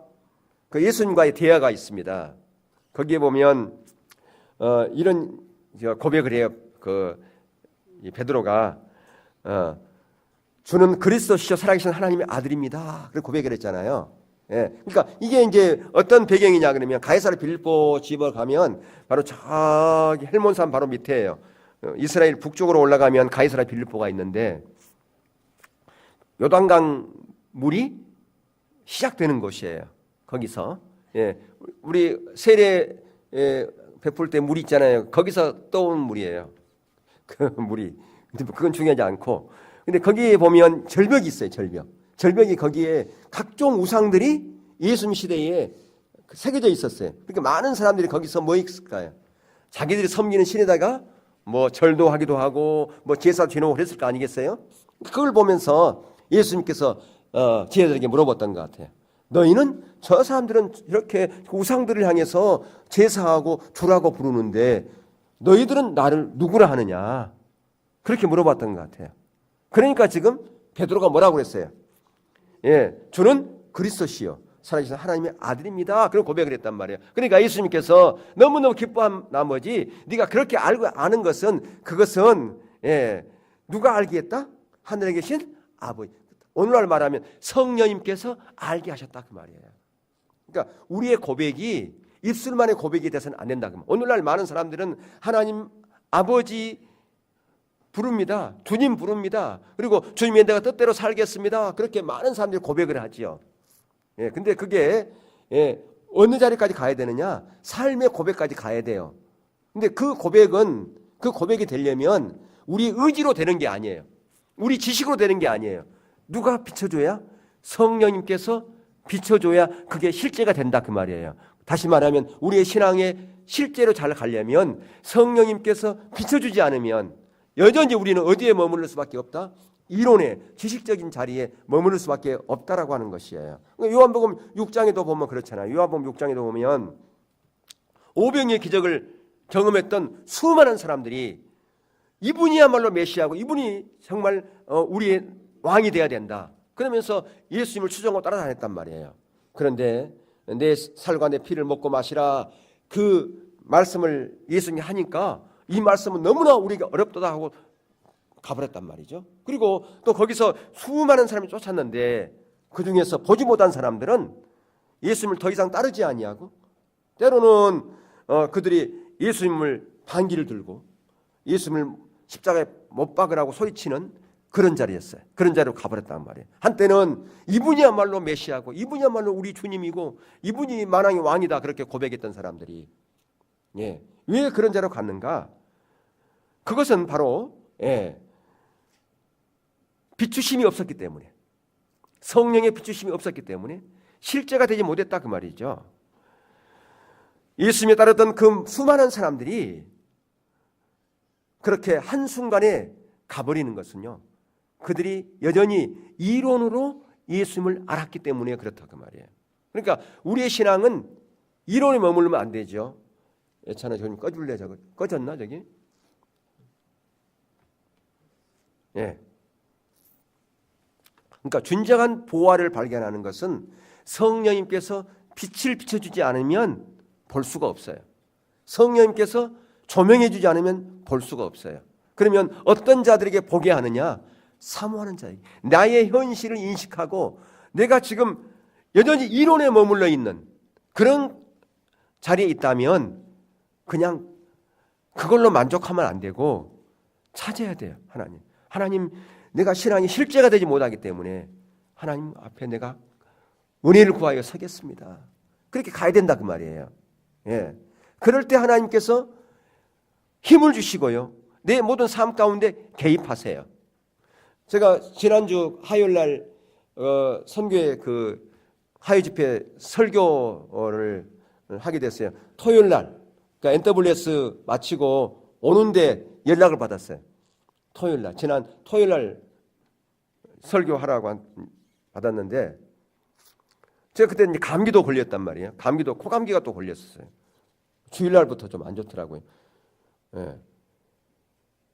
그 예수님과의 대화가 있습니다. 거기에 보면 이런 고백을 해요. 이 베드로가 주는 그리스도시요 살아계신 하나님의 아들입니다. 그렇게 고백을 했잖아요. 그러니까 이게 이제 어떤 배경이냐 그러면 가이사랴 빌립보 집을 가면 바로 저기 헬몬산 바로 밑에예요. 이스라엘 북쪽으로 올라가면 가이사랴 빌립보가 있는데 요단강 물이 시작되는 곳이에요. 거기서 우리 세례 베풀 때 물이 있잖아요. 거기서 떠오는 물이에요. 그 물이. 근데 그건 중요하지 않고. 근데 거기에 보면 절벽이 있어요. 절벽이 거기에 각종 우상들이 예수님 시대에 새겨져 있었어요. 그러니까 많은 사람들이 거기서 뭐 있을까요? 자기들이 섬기는 신에다가 뭐 절도 하기도 하고 뭐 제사 지내고 그랬을 거 아니겠어요? 그걸 보면서 예수님께서 제자들에게 물어봤던 것 같아요. 너희는 저 사람들은 이렇게 우상들을 향해서 제사하고 주라고 부르는데 너희들은 나를 누구라 하느냐? 그렇게 물어봤던 것 같아요. 그러니까 지금 베드로가 뭐라고 그랬어요? 주는 그리스도시요 살아계신 하나님의 아들입니다. 그런 고백을 했단 말이에요. 그러니까 예수님께서 너무너무 기뻐한 나머지 네가 그렇게 알고 아는 것은 그것은 누가 알게 했다? 하늘에 계신 아버지. 오늘날 말하면 성령님께서 알게 하셨다 그 말이에요. 그러니까 우리의 고백이 입술만의 고백이 돼서는 안 된다. 오늘날 많은 사람들은 하나님 아버지 부릅니다. 주님 부릅니다. 그리고 주님의 내가 뜻대로 살겠습니다. 그렇게 많은 사람들이 고백을 하지요. 근데 그게 어느 자리까지 가야 되느냐? 삶의 고백까지 가야 돼요. 근데 그 고백이 되려면 우리 의지로 되는 게 아니에요. 우리 지식으로 되는 게 아니에요. 누가 비춰줘야? 성령님께서 비춰줘야 그게 실제가 된다 그 말이에요. 다시 말하면 우리의 신앙에 실제로 잘 가려면 성령님께서 비춰주지 않으면 여전히 우리는 어디에 머무를 수밖에 없다? 이론의 지식적인 자리에 머무를 수밖에 없다라고 하는 것이에요. 요한복음 6장에도 보면 그렇잖아요. 요한복음 6장에도 보면 오병이의 기적을 경험했던 수많은 사람들이 이분이야말로 메시아고 이분이 정말 우리의 왕이 돼야 된다. 그러면서 예수님을 추종하고 따라다녔단 말이에요. 그런데 내 살과 내 피를 먹고 마시라 그 말씀을 예수님이 하니까 이 말씀은 너무나 우리가 어렵다 하고 가버렸단 말이죠. 그리고 또 거기서 수많은 사람이 쫓았는데 그중에서 보지 못한 사람들은 예수님을 더 이상 따르지 아니하고 때로는 그들이 예수님을 반기를 들고 예수님을 십자가에 못 박으라고 소리치는 그런 자리였어요. 그런 자리로 가버렸단 말이에요. 한때는 이분이야말로 메시아고 이분이야말로 우리 주님이고 이분이 만왕의 왕이다 그렇게 고백했던 사람들이 왜 그런 자리로 갔는가? 그것은 바로 비추심이 없었기 때문에 성령의 비추심이 없었기 때문에 실제가 되지 못했다 그 말이죠. 예수님에 따르던 그 수많은 사람들이 그렇게 한순간에 가버리는 것은요. 그들이 여전히 이론으로 예수님을 알았기 때문에 그렇다 그 말이에요. 그러니까 우리의 신앙은 이론에 머물면 안 되죠. 예찬아 좀 꺼줄래? 저거 꺼졌나 저기? 그러니까 진정한 보화를 발견하는 것은 성령님께서 빛을 비춰주지 않으면 볼 수가 없어요. 성령님께서 조명해 주지 않으면 볼 수가 없어요. 그러면 어떤 자들에게 보게 하느냐? 사모하는 자에게. 나의 현실을 인식하고 내가 지금 여전히 이론에 머물러 있는 그런 자리에 있다면 그냥 그걸로 만족하면 안 되고 찾아야 돼요. 하나님 내가 신앙이 실제가 되지 못하기 때문에 하나님 앞에 내가 은혜를 구하여 서겠습니다. 그렇게 가야 된다 그 말이에요. 그럴 때 하나님께서 힘을 주시고요. 내 모든 삶 가운데 개입하세요. 제가 지난주 화요일날 선교회 그 화요 집회 설교를 하게 됐어요. 토요일날 그러니까 NWS 마치고 오는데 연락을 받았어요. 토요일날 지난 토요일날 설교하라고 받았는데 제가 그때 이제 감기도 걸렸단 말이에요. 감기도 코감기가 또 걸렸었어요. 주일날부터 좀 안 좋더라고요.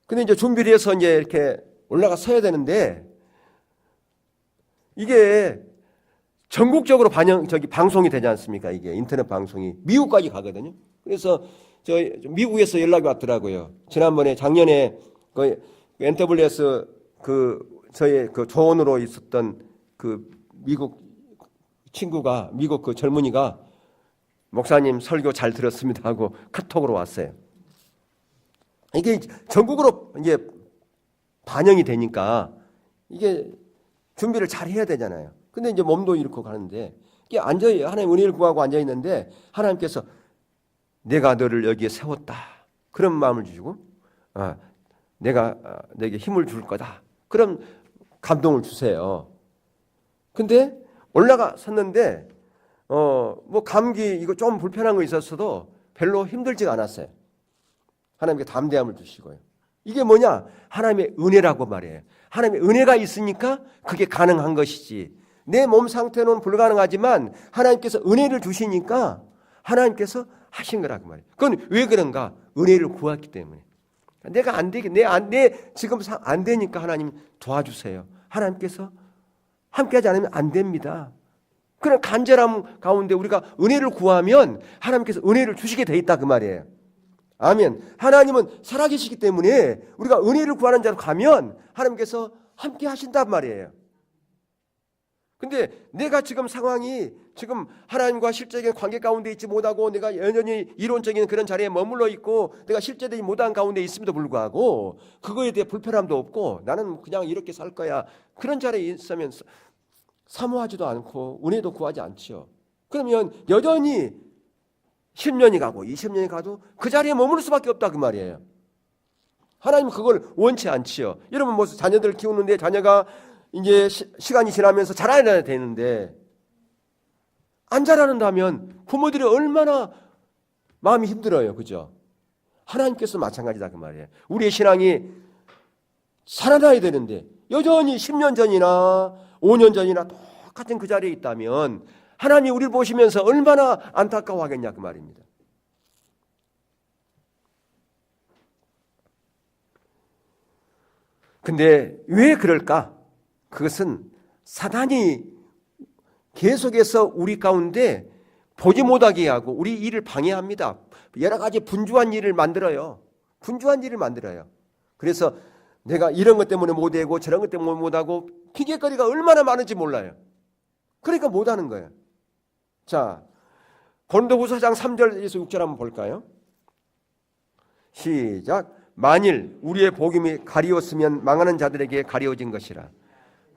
근데 이제 준비를 해서 이제 이렇게 올라가 서야 되는데 이게 전국적으로 방송이 되지 않습니까? 이게 인터넷 방송이 미국까지 가거든요. 그래서 저 미국에서 연락이 왔더라고요. 지난번에 작년에 그 NWS 저의 그 조언으로 있었던 그 미국 친구가 미국 그 젊은이가 목사님 설교 잘 들었습니다 하고 카톡으로 왔어요. 이게 전국으로 이제 반영이 되니까 이게 준비를 잘 해야 되잖아요. 근데 이제 몸도 잃고 가는데 이게 앉아요. 하나님 은혜를 구하고 앉아 있는데 하나님께서 내가 너를 여기에 세웠다. 그런 마음을 주시고 내가 너에게 힘을 줄 거다. 그런 감동을 주세요. 근데 올라가 섰는데 뭐 감기 이거 좀 불편한 거 있었어도 별로 힘들지가 않았어요. 하나님께 담대함을 주시고요. 이게 뭐냐? 하나님의 은혜라고 말해요. 하나님의 은혜가 있으니까 그게 가능한 것이지. 내 몸 상태는 불가능하지만 하나님께서 은혜를 주시니까 하나님께서 하신 거라고 말해요. 그건 왜 그런가? 은혜를 구했기 때문에. 내가 안 되게 내 지금 안 되니까 하나님 도와주세요. 하나님께서 함께하지 않으면 안 됩니다. 그런 간절함 가운데 우리가 은혜를 구하면 하나님께서 은혜를 주시게 돼 있다 그 말이에요. 아멘. 하나님은 살아계시기 때문에 우리가 은혜를 구하는 자로 가면 하나님께서 함께 하신단 말이에요. 근데 내가 지금 상황이 지금 하나님과 실제적인 관계 가운데 있지 못하고 내가 여전히 이론적인 그런 자리에 머물러 있고 내가 실제되지 못한 가운데 있음에도 불구하고 그거에 대해 불편함도 없고 나는 그냥 이렇게 살 거야. 그런 자리에 있으면 사모하지도 않고 은혜도 구하지 않지요. 그러면 여전히 10년이 가고 20년이 가도 그 자리에 머무를 수밖에 없다 그 말이에요. 하나님은 그걸 원치 않지요. 여러분 뭐 자녀들 키우는데 자녀가 이제 시간이 지나면서 자라야 되는데 안 자라는다면 부모들이 얼마나 마음이 힘들어요. 그죠? 하나님께서 마찬가지다 그 말이에요. 우리의 신앙이 살아나야 되는데 여전히 10년 전이나 5년 전이나 똑같은 그 자리에 있다면 하나님이 우리를 보시면서 얼마나 안타까워하겠냐 그 말입니다. 근데 왜 그럴까? 그것은 사단이 계속해서 우리 가운데 보지 못하게 하고 우리 일을 방해합니다. 여러 가지 분주한 일을 만들어요. 분주한 일을 만들어요. 그래서 내가 이런 것 때문에 못하고 저런 것 때문에 못하고 핑계거리가 얼마나 많은지 몰라요. 그러니까 못하는 거예요. 자, 고린도후서 4장 3절에서 6절 한번 볼까요? 시작. 만일 우리의 복음이 가리웠으면 망하는 자들에게 가리워진 것이라.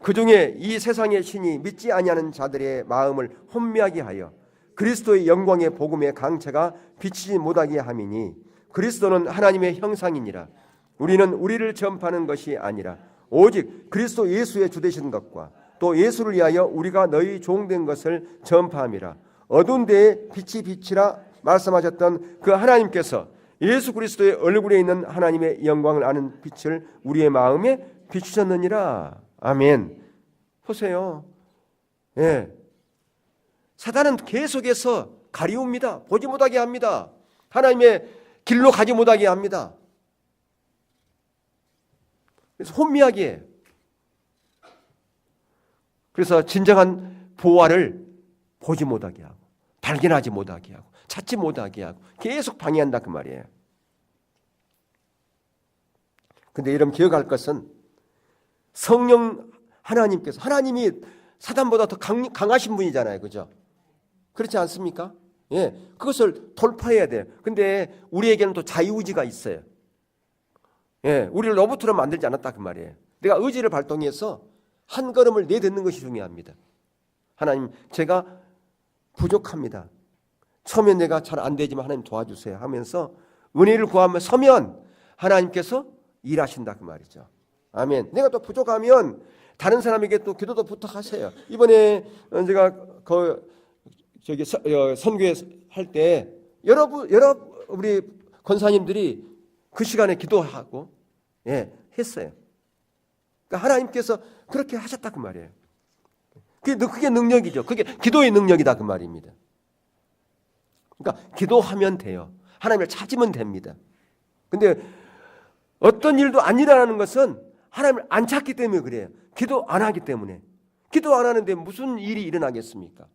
그중에 이 세상의 신이 믿지 아니하는 자들의 마음을 혼미하게 하여 그리스도의 영광의 복음의 강체가 비치지 못하게 함이니 그리스도는 하나님의 형상이니라. 우리는 우리를 전파하는 것이 아니라 오직 그리스도 예수의 주되신 것과 또 예수를 위하여 우리가 너희 종된 것을 전파함이라. 어두운 데에 빛이 비치라 말씀하셨던 그 하나님께서 예수 그리스도의 얼굴에 있는 하나님의 영광을 아는 빛을 우리의 마음에 비추셨느니라. 아멘. 보세요. 예. 사단은 계속해서 가리웁니다. 보지 못하게 합니다. 하나님의 길로 가지 못하게 합니다. 그래서 혼미하게 해요. 그래서 진정한 보화를 보지 못하게 하고 발견하지 못하게 하고 찾지 못하게 하고 계속 방해한다 그 말이에요. 근데 여러분 기억할 것은 성령 하나님께서 하나님이 사단보다 더 강하신 분이잖아요. 그죠? 그렇지 않습니까? 예. 그것을 돌파해야 돼요. 근데 우리에게는 또 자유의지가 있어요. 예. 우리를 로봇으로 만들지 않았다 그 말이에요. 내가 의지를 발동해서 한 걸음을 내딛는 것이 중요합니다. 하나님 제가 부족합니다. 처음에 내가 잘 안 되지만 하나님 도와주세요 하면서 은혜를 구하며 서면 하나님께서 일하신다 그 말이죠. 아멘. 내가 또 부족하면 다른 사람에게 또 기도도 부탁하세요. 이번에 제가 선교회 할 때 여러 우리 권사님들이 그 시간에 기도하고 했어요. 그러니까 하나님께서 그렇게 하셨다 그 말이에요. 그게 능력이죠. 그게 기도의 능력이다 그 말입니다. 그러니까 기도하면 돼요. 하나님을 찾으면 됩니다. 근데 어떤 일도 안 일어나는 것은 하나님을 안 찾기 때문에 그래요. 기도 안 하기 때문에. 기도 안 하는데 무슨 일이 일어나겠습니까?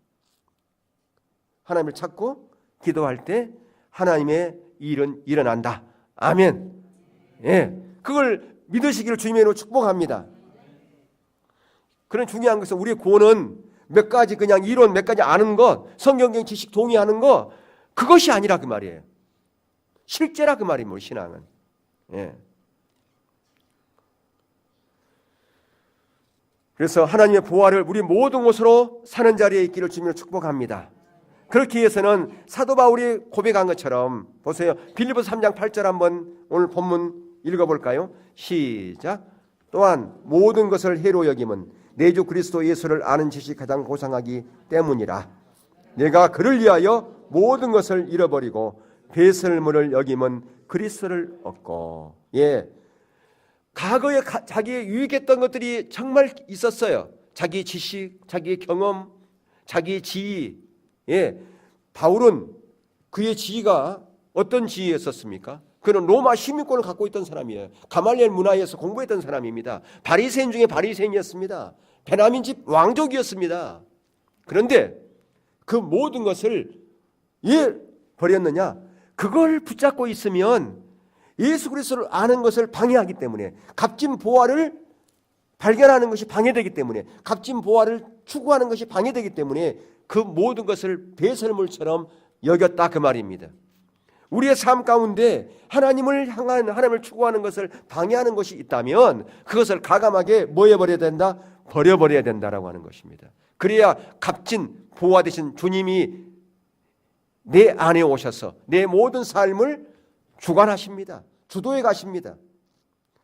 하나님을 찾고 기도할 때 하나님의 일은 일어난다. 아멘. 예, 그걸 믿으시기를 주님의 이름으로 축복합니다. 그런 중요한 것은 우리의 구원은 몇 가지 그냥 이론 몇 가지 아는 것, 성경적 지식 동의하는 것 그것이 아니라 그 말이에요. 실제라 그 말이에요. 우리 신앙은. 예. 그래서 하나님의 보화를 우리 모든 곳으로 사는 자리에 있기를 주님으로 축복합니다. 그렇기 위해서는 사도 바울이 고백한 것처럼 보세요. 빌립보서 3장 8절 한번 오늘 본문 읽어볼까요? 시작. 또한 모든 것을 해로 여김은 내 주 그리스도 예수를 아는 지식이 가장 고상하기 때문이라. 내가 그를 위하여 모든 것을 잃어버리고 배설물을 여김은 그리스도를 얻고. 예. 과거에 자기의 유익했던 것들이 정말 있었어요. 자기 지식, 자기의 경험, 자기의 지위. 예. 바울은 그의 지위가 어떤 지위였었습니까? 그는 로마 시민권을 갖고 있던 사람이에요. 가말리엘 문화에서 공부했던 사람입니다. 바리새인 중에 바리새인이었습니다. 베냐민 집 왕족이었습니다. 그런데 그 모든 것을 왜 버렸느냐? 그걸 붙잡고 있으면 예수 그리스도를 아는 것을 방해하기 때문에, 값진 보화를 발견하는 것이 방해되기 때문에, 값진 보화를 추구하는 것이 방해되기 때문에 그 모든 것을 배설물처럼 여겼다 그 말입니다. 우리의 삶 가운데 하나님을 향한, 하나님을 추구하는 것을 방해하는 것이 있다면 그것을 가감하게 뭐 해버려야 된다? 버려버려야 된다라고 하는 것입니다. 그래야 값진 보화 되신 주님이 내 안에 오셔서 내 모든 삶을 주관하십니다. 주도해 가십니다.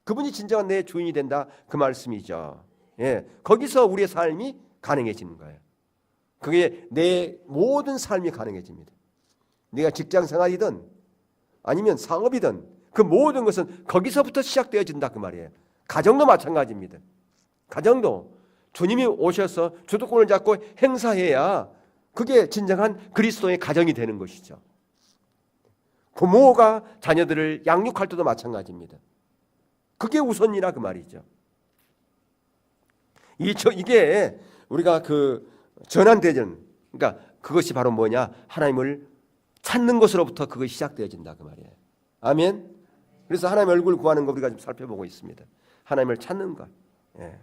그분이 진정한 내 주인이 된다 그 말씀이죠. 예, 거기서 우리의 삶이 가능해지는 거예요. 그게 내 모든 삶이 가능해집니다. 네가 직장 생활이든 아니면 사업이든 그 모든 것은 거기서부터 시작되어진다 그 말이에요. 가정도 마찬가지입니다. 가정도 주님이 오셔서 주도권을 잡고 행사해야 그게 진정한 그리스도의 가정이 되는 것이죠. 부모가 자녀들을 양육할 때도 마찬가지입니다. 그게 우선이라 그 말이죠. 이게 우리가 그 전환대전, 그러니까 그것이 바로 뭐냐? 하나님을 찾는 것으로부터 그것이 시작되어진다 그 말이에요. 아멘. 그래서 하나님의 얼굴을 구하는 것 우리가 좀 살펴보고 있습니다. 하나님을 찾는 것. 예.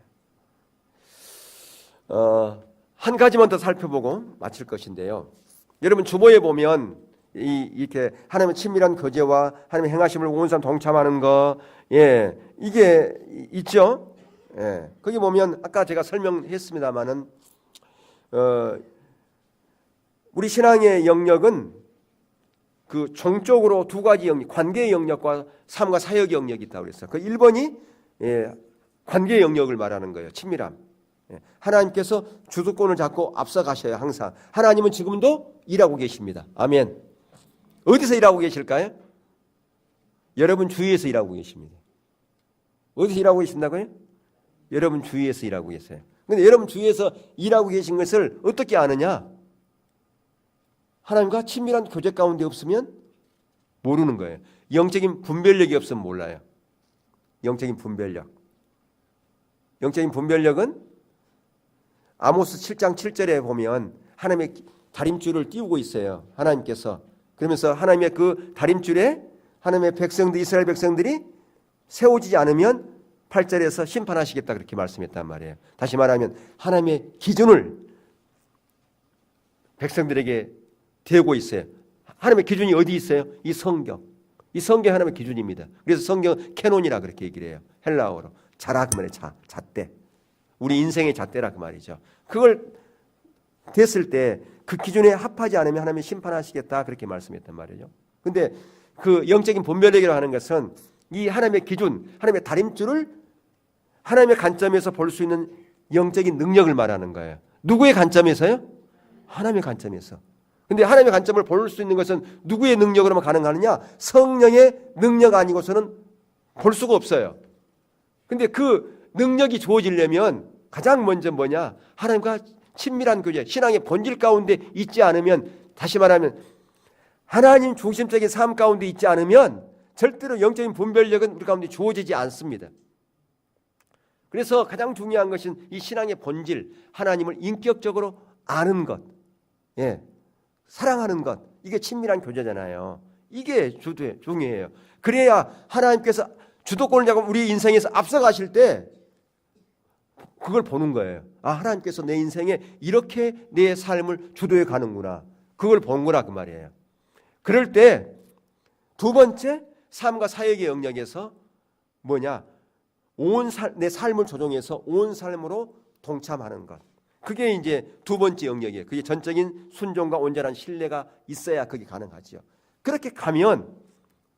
한 가지만 더 살펴보고 마칠 것인데요. 여러분 주보에 보면 이렇게 하나님의 친밀한 교제와 하나님의 행하심을 온 사람 동참하는 거, 예, 이게 있죠. 예, 거기 보면 아까 제가 설명했습니다마는 우리 신앙의 영역은 그 종적으로 두 가지 영역, 관계의 영역과 삶과 사역의 영역이 있다고 그랬어요. 그 1번이 예, 관계의 영역을 말하는 거예요. 친밀함. 예, 하나님께서 주도권을 잡고 앞서 가셔야 항상. 하나님은 지금도 일하고 계십니다. 아멘. 어디서 일하고 계실까요? 여러분 주위에서 일하고 계십니다. 어디서 일하고 계신다고요? 여러분 주위에서 일하고 계세요. 그런데 여러분 주위에서 일하고 계신 것을 어떻게 아느냐? 하나님과 친밀한 교제 가운데 없으면 모르는 거예요. 영적인 분별력이 없으면 몰라요. 영적인 분별력. 영적인 분별력은 아모스 7장 7절에 보면 하나님의 다림줄을 띄우고 있어요. 하나님께서. 그러면서 하나님의 그 다림줄에 하나님의 백성들, 이스라엘 백성들이 세워지지 않으면 8절에서 심판하시겠다 그렇게 말씀했단 말이에요. 다시 말하면 하나님의 기준을 백성들에게 대고 있어요. 하나님의 기준이 어디 있어요? 이 성경. 이 성경이 하나님의 기준입니다. 그래서 성경 캐논이라 그렇게 얘기를 해요. 헬라어로. 자라 그 말이에요. 잣대. 우리 인생의 잣대라 그 말이죠. 그걸 됐을 때 그 기준에 합하지 않으면 하나님이 심판하시겠다 그렇게 말씀했단 말이죠. 근데 그 영적인 분별력이라고 하는 것은 이 하나님의 기준, 하나님의 다림줄을 하나님의 관점에서 볼 수 있는 영적인 능력을 말하는 거예요. 누구의 관점에서요? 하나님의 관점에서. 근데 하나님의 관점을 볼 수 있는 것은 누구의 능력으로만 가능하느냐? 성령의 능력 아니고서는 볼 수가 없어요. 근데 그 능력이 주어지려면 가장 먼저 뭐냐? 하나님과 친밀한 교제, 신앙의 본질 가운데 있지 않으면, 다시 말하면 하나님 중심적인 삶 가운데 있지 않으면 절대로 영적인 분별력은 우리 가운데 주어지지 않습니다. 그래서 가장 중요한 것은 이 신앙의 본질, 하나님을 인격적으로 아는 것, 예, 사랑하는 것, 이게 친밀한 교제잖아요. 이게 중요해요. 그래야 하나님께서 주도권을 잡고 우리 인생에서 앞서가실 때 그걸 보는 거예요. 아, 하나님께서 내 인생에 이렇게 내 삶을 주도해 가는구나. 그걸 본 거라 그 말이에요. 그럴 때 두 번째, 삶과 사역의 영역에서 뭐냐? 내 삶을 조종해서 온 삶으로 동참하는 것. 그게 이제 두 번째 영역이에요. 그게 전적인 순종과 온전한 신뢰가 있어야 그게 가능하죠. 그렇게 가면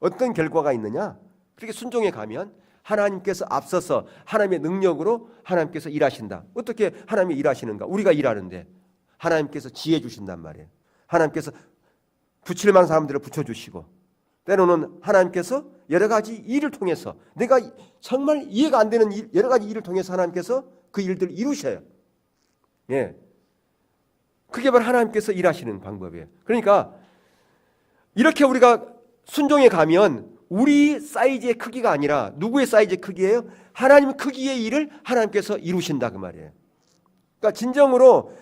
어떤 결과가 있느냐? 그렇게 순종해 가면 하나님께서 앞서서 하나님의 능력으로 하나님께서 일하신다. 어떻게 하나님이 일하시는가? 우리가 일하는데 하나님께서 지혜 주신단 말이에요. 하나님께서 붙일 만한 사람들을 붙여주시고, 때로는 하나님께서 여러 가지 일을 통해서, 내가 정말 이해가 안 되는 여러 가지 일을 통해서 하나님께서 그 일들을 이루셔요. 예, 그게 바로 하나님께서 일하시는 방법이에요. 그러니까 이렇게 우리가 순종해 가면 우리 사이즈의 크기가 아니라 누구의 사이즈의 크기예요? 하나님 크기의 일을 하나님께서 이루신다 그 말이에요. 그러니까 진정으로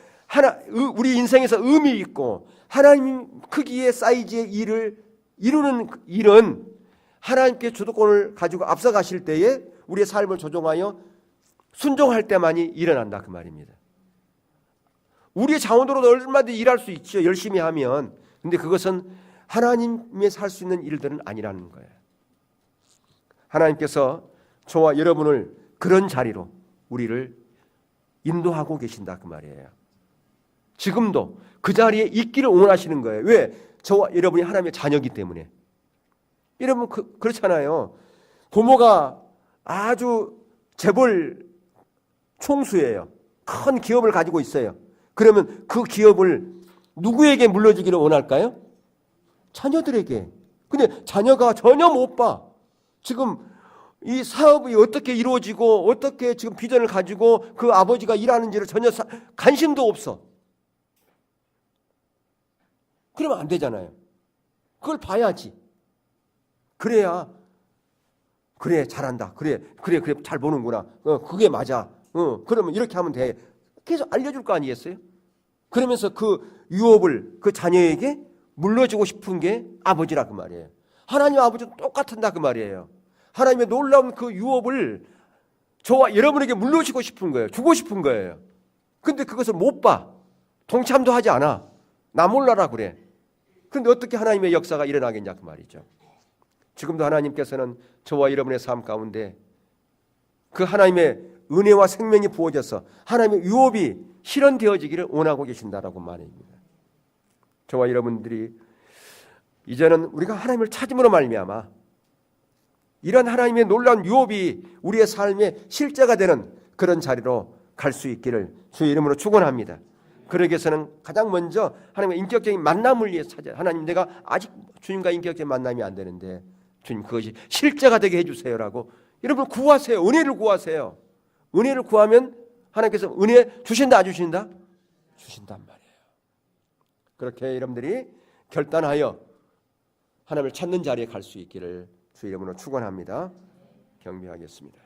우리 인생에서 의미 있고 하나님 크기의 사이즈의 일을 이루는 일은 하나님께 주도권을 가지고 앞서가실 때에 우리의 삶을 조종하여 순종할 때만이 일어난다 그 말입니다. 우리의 자원으로도 얼마든지 일할 수 있죠. 열심히 하면. 근데 그것은 하나님의 살 수 있는 일들은 아니라는 거예요. 하나님께서 저와 여러분을 그런 자리로 우리를 인도하고 계신다 그 말이에요. 지금도 그 자리에 있기를 원하시는 거예요. 왜? 저와 여러분이 하나님의 자녀이기 때문에. 여러분 그렇잖아요. 부모가 아주 재벌 총수예요. 큰 기업을 가지고 있어요. 그러면 그 기업을 누구에게 물려주기를 원할까요? 자녀들에게. 근데 자녀가 전혀 못 봐. 지금 이 사업이 어떻게 이루어지고 어떻게 지금 비전을 가지고 그 아버지가 일하는지를 전혀 관심도 없어. 그러면 안 되잖아요. 그걸 봐야지. 그래야 그래 잘한다. 그래 잘 보는구나. 그게 맞아. 그러면 이렇게 하면 돼. 계속 알려줄 거 아니겠어요? 그러면서 그 유업을 그 자녀에게 물려주고 싶은 게 아버지라 그 말이에요. 하나님 아버지도 똑같은다 그 말이에요. 하나님의 놀라운 그 유업을 저와 여러분에게 물려주고 싶은 거예요. 주고 싶은 거예요. 근데 그것을 못 봐. 동참도 하지 않아. 나 몰라라 그래. 그런데 어떻게 하나님의 역사가 일어나겠냐 그 말이죠. 지금도 하나님께서는 저와 여러분의 삶 가운데 그 하나님의 은혜와 생명이 부어져서 하나님의 유업이 실현되어지기를 원하고 계신다라고 말입니다. 저와 여러분들이 이제는 우리가 하나님을 찾음으로 말미암아 이런 하나님의 놀라운 유업이 우리의 삶의 실제가 되는 그런 자리로 갈 수 있기를 주의 이름으로 축원합니다. 그러기 위해서는 가장 먼저 하나님의 인격적인 만남을 위해 찾아요. 하나님 내가 아직 주님과 인격적인 만남이 안 되는데 주님 그것이 실제가 되게 해주세요라고 여러분 구하세요. 은혜를 구하세요. 은혜를 구하면 하나님께서 은혜 주신다 안 주신다? 주신단 말이에요. 그렇게 여러분들이 결단하여 하나님을 찾는 자리에 갈 수 있기를 주의 이름으로 축원합니다. 경배하겠습니다.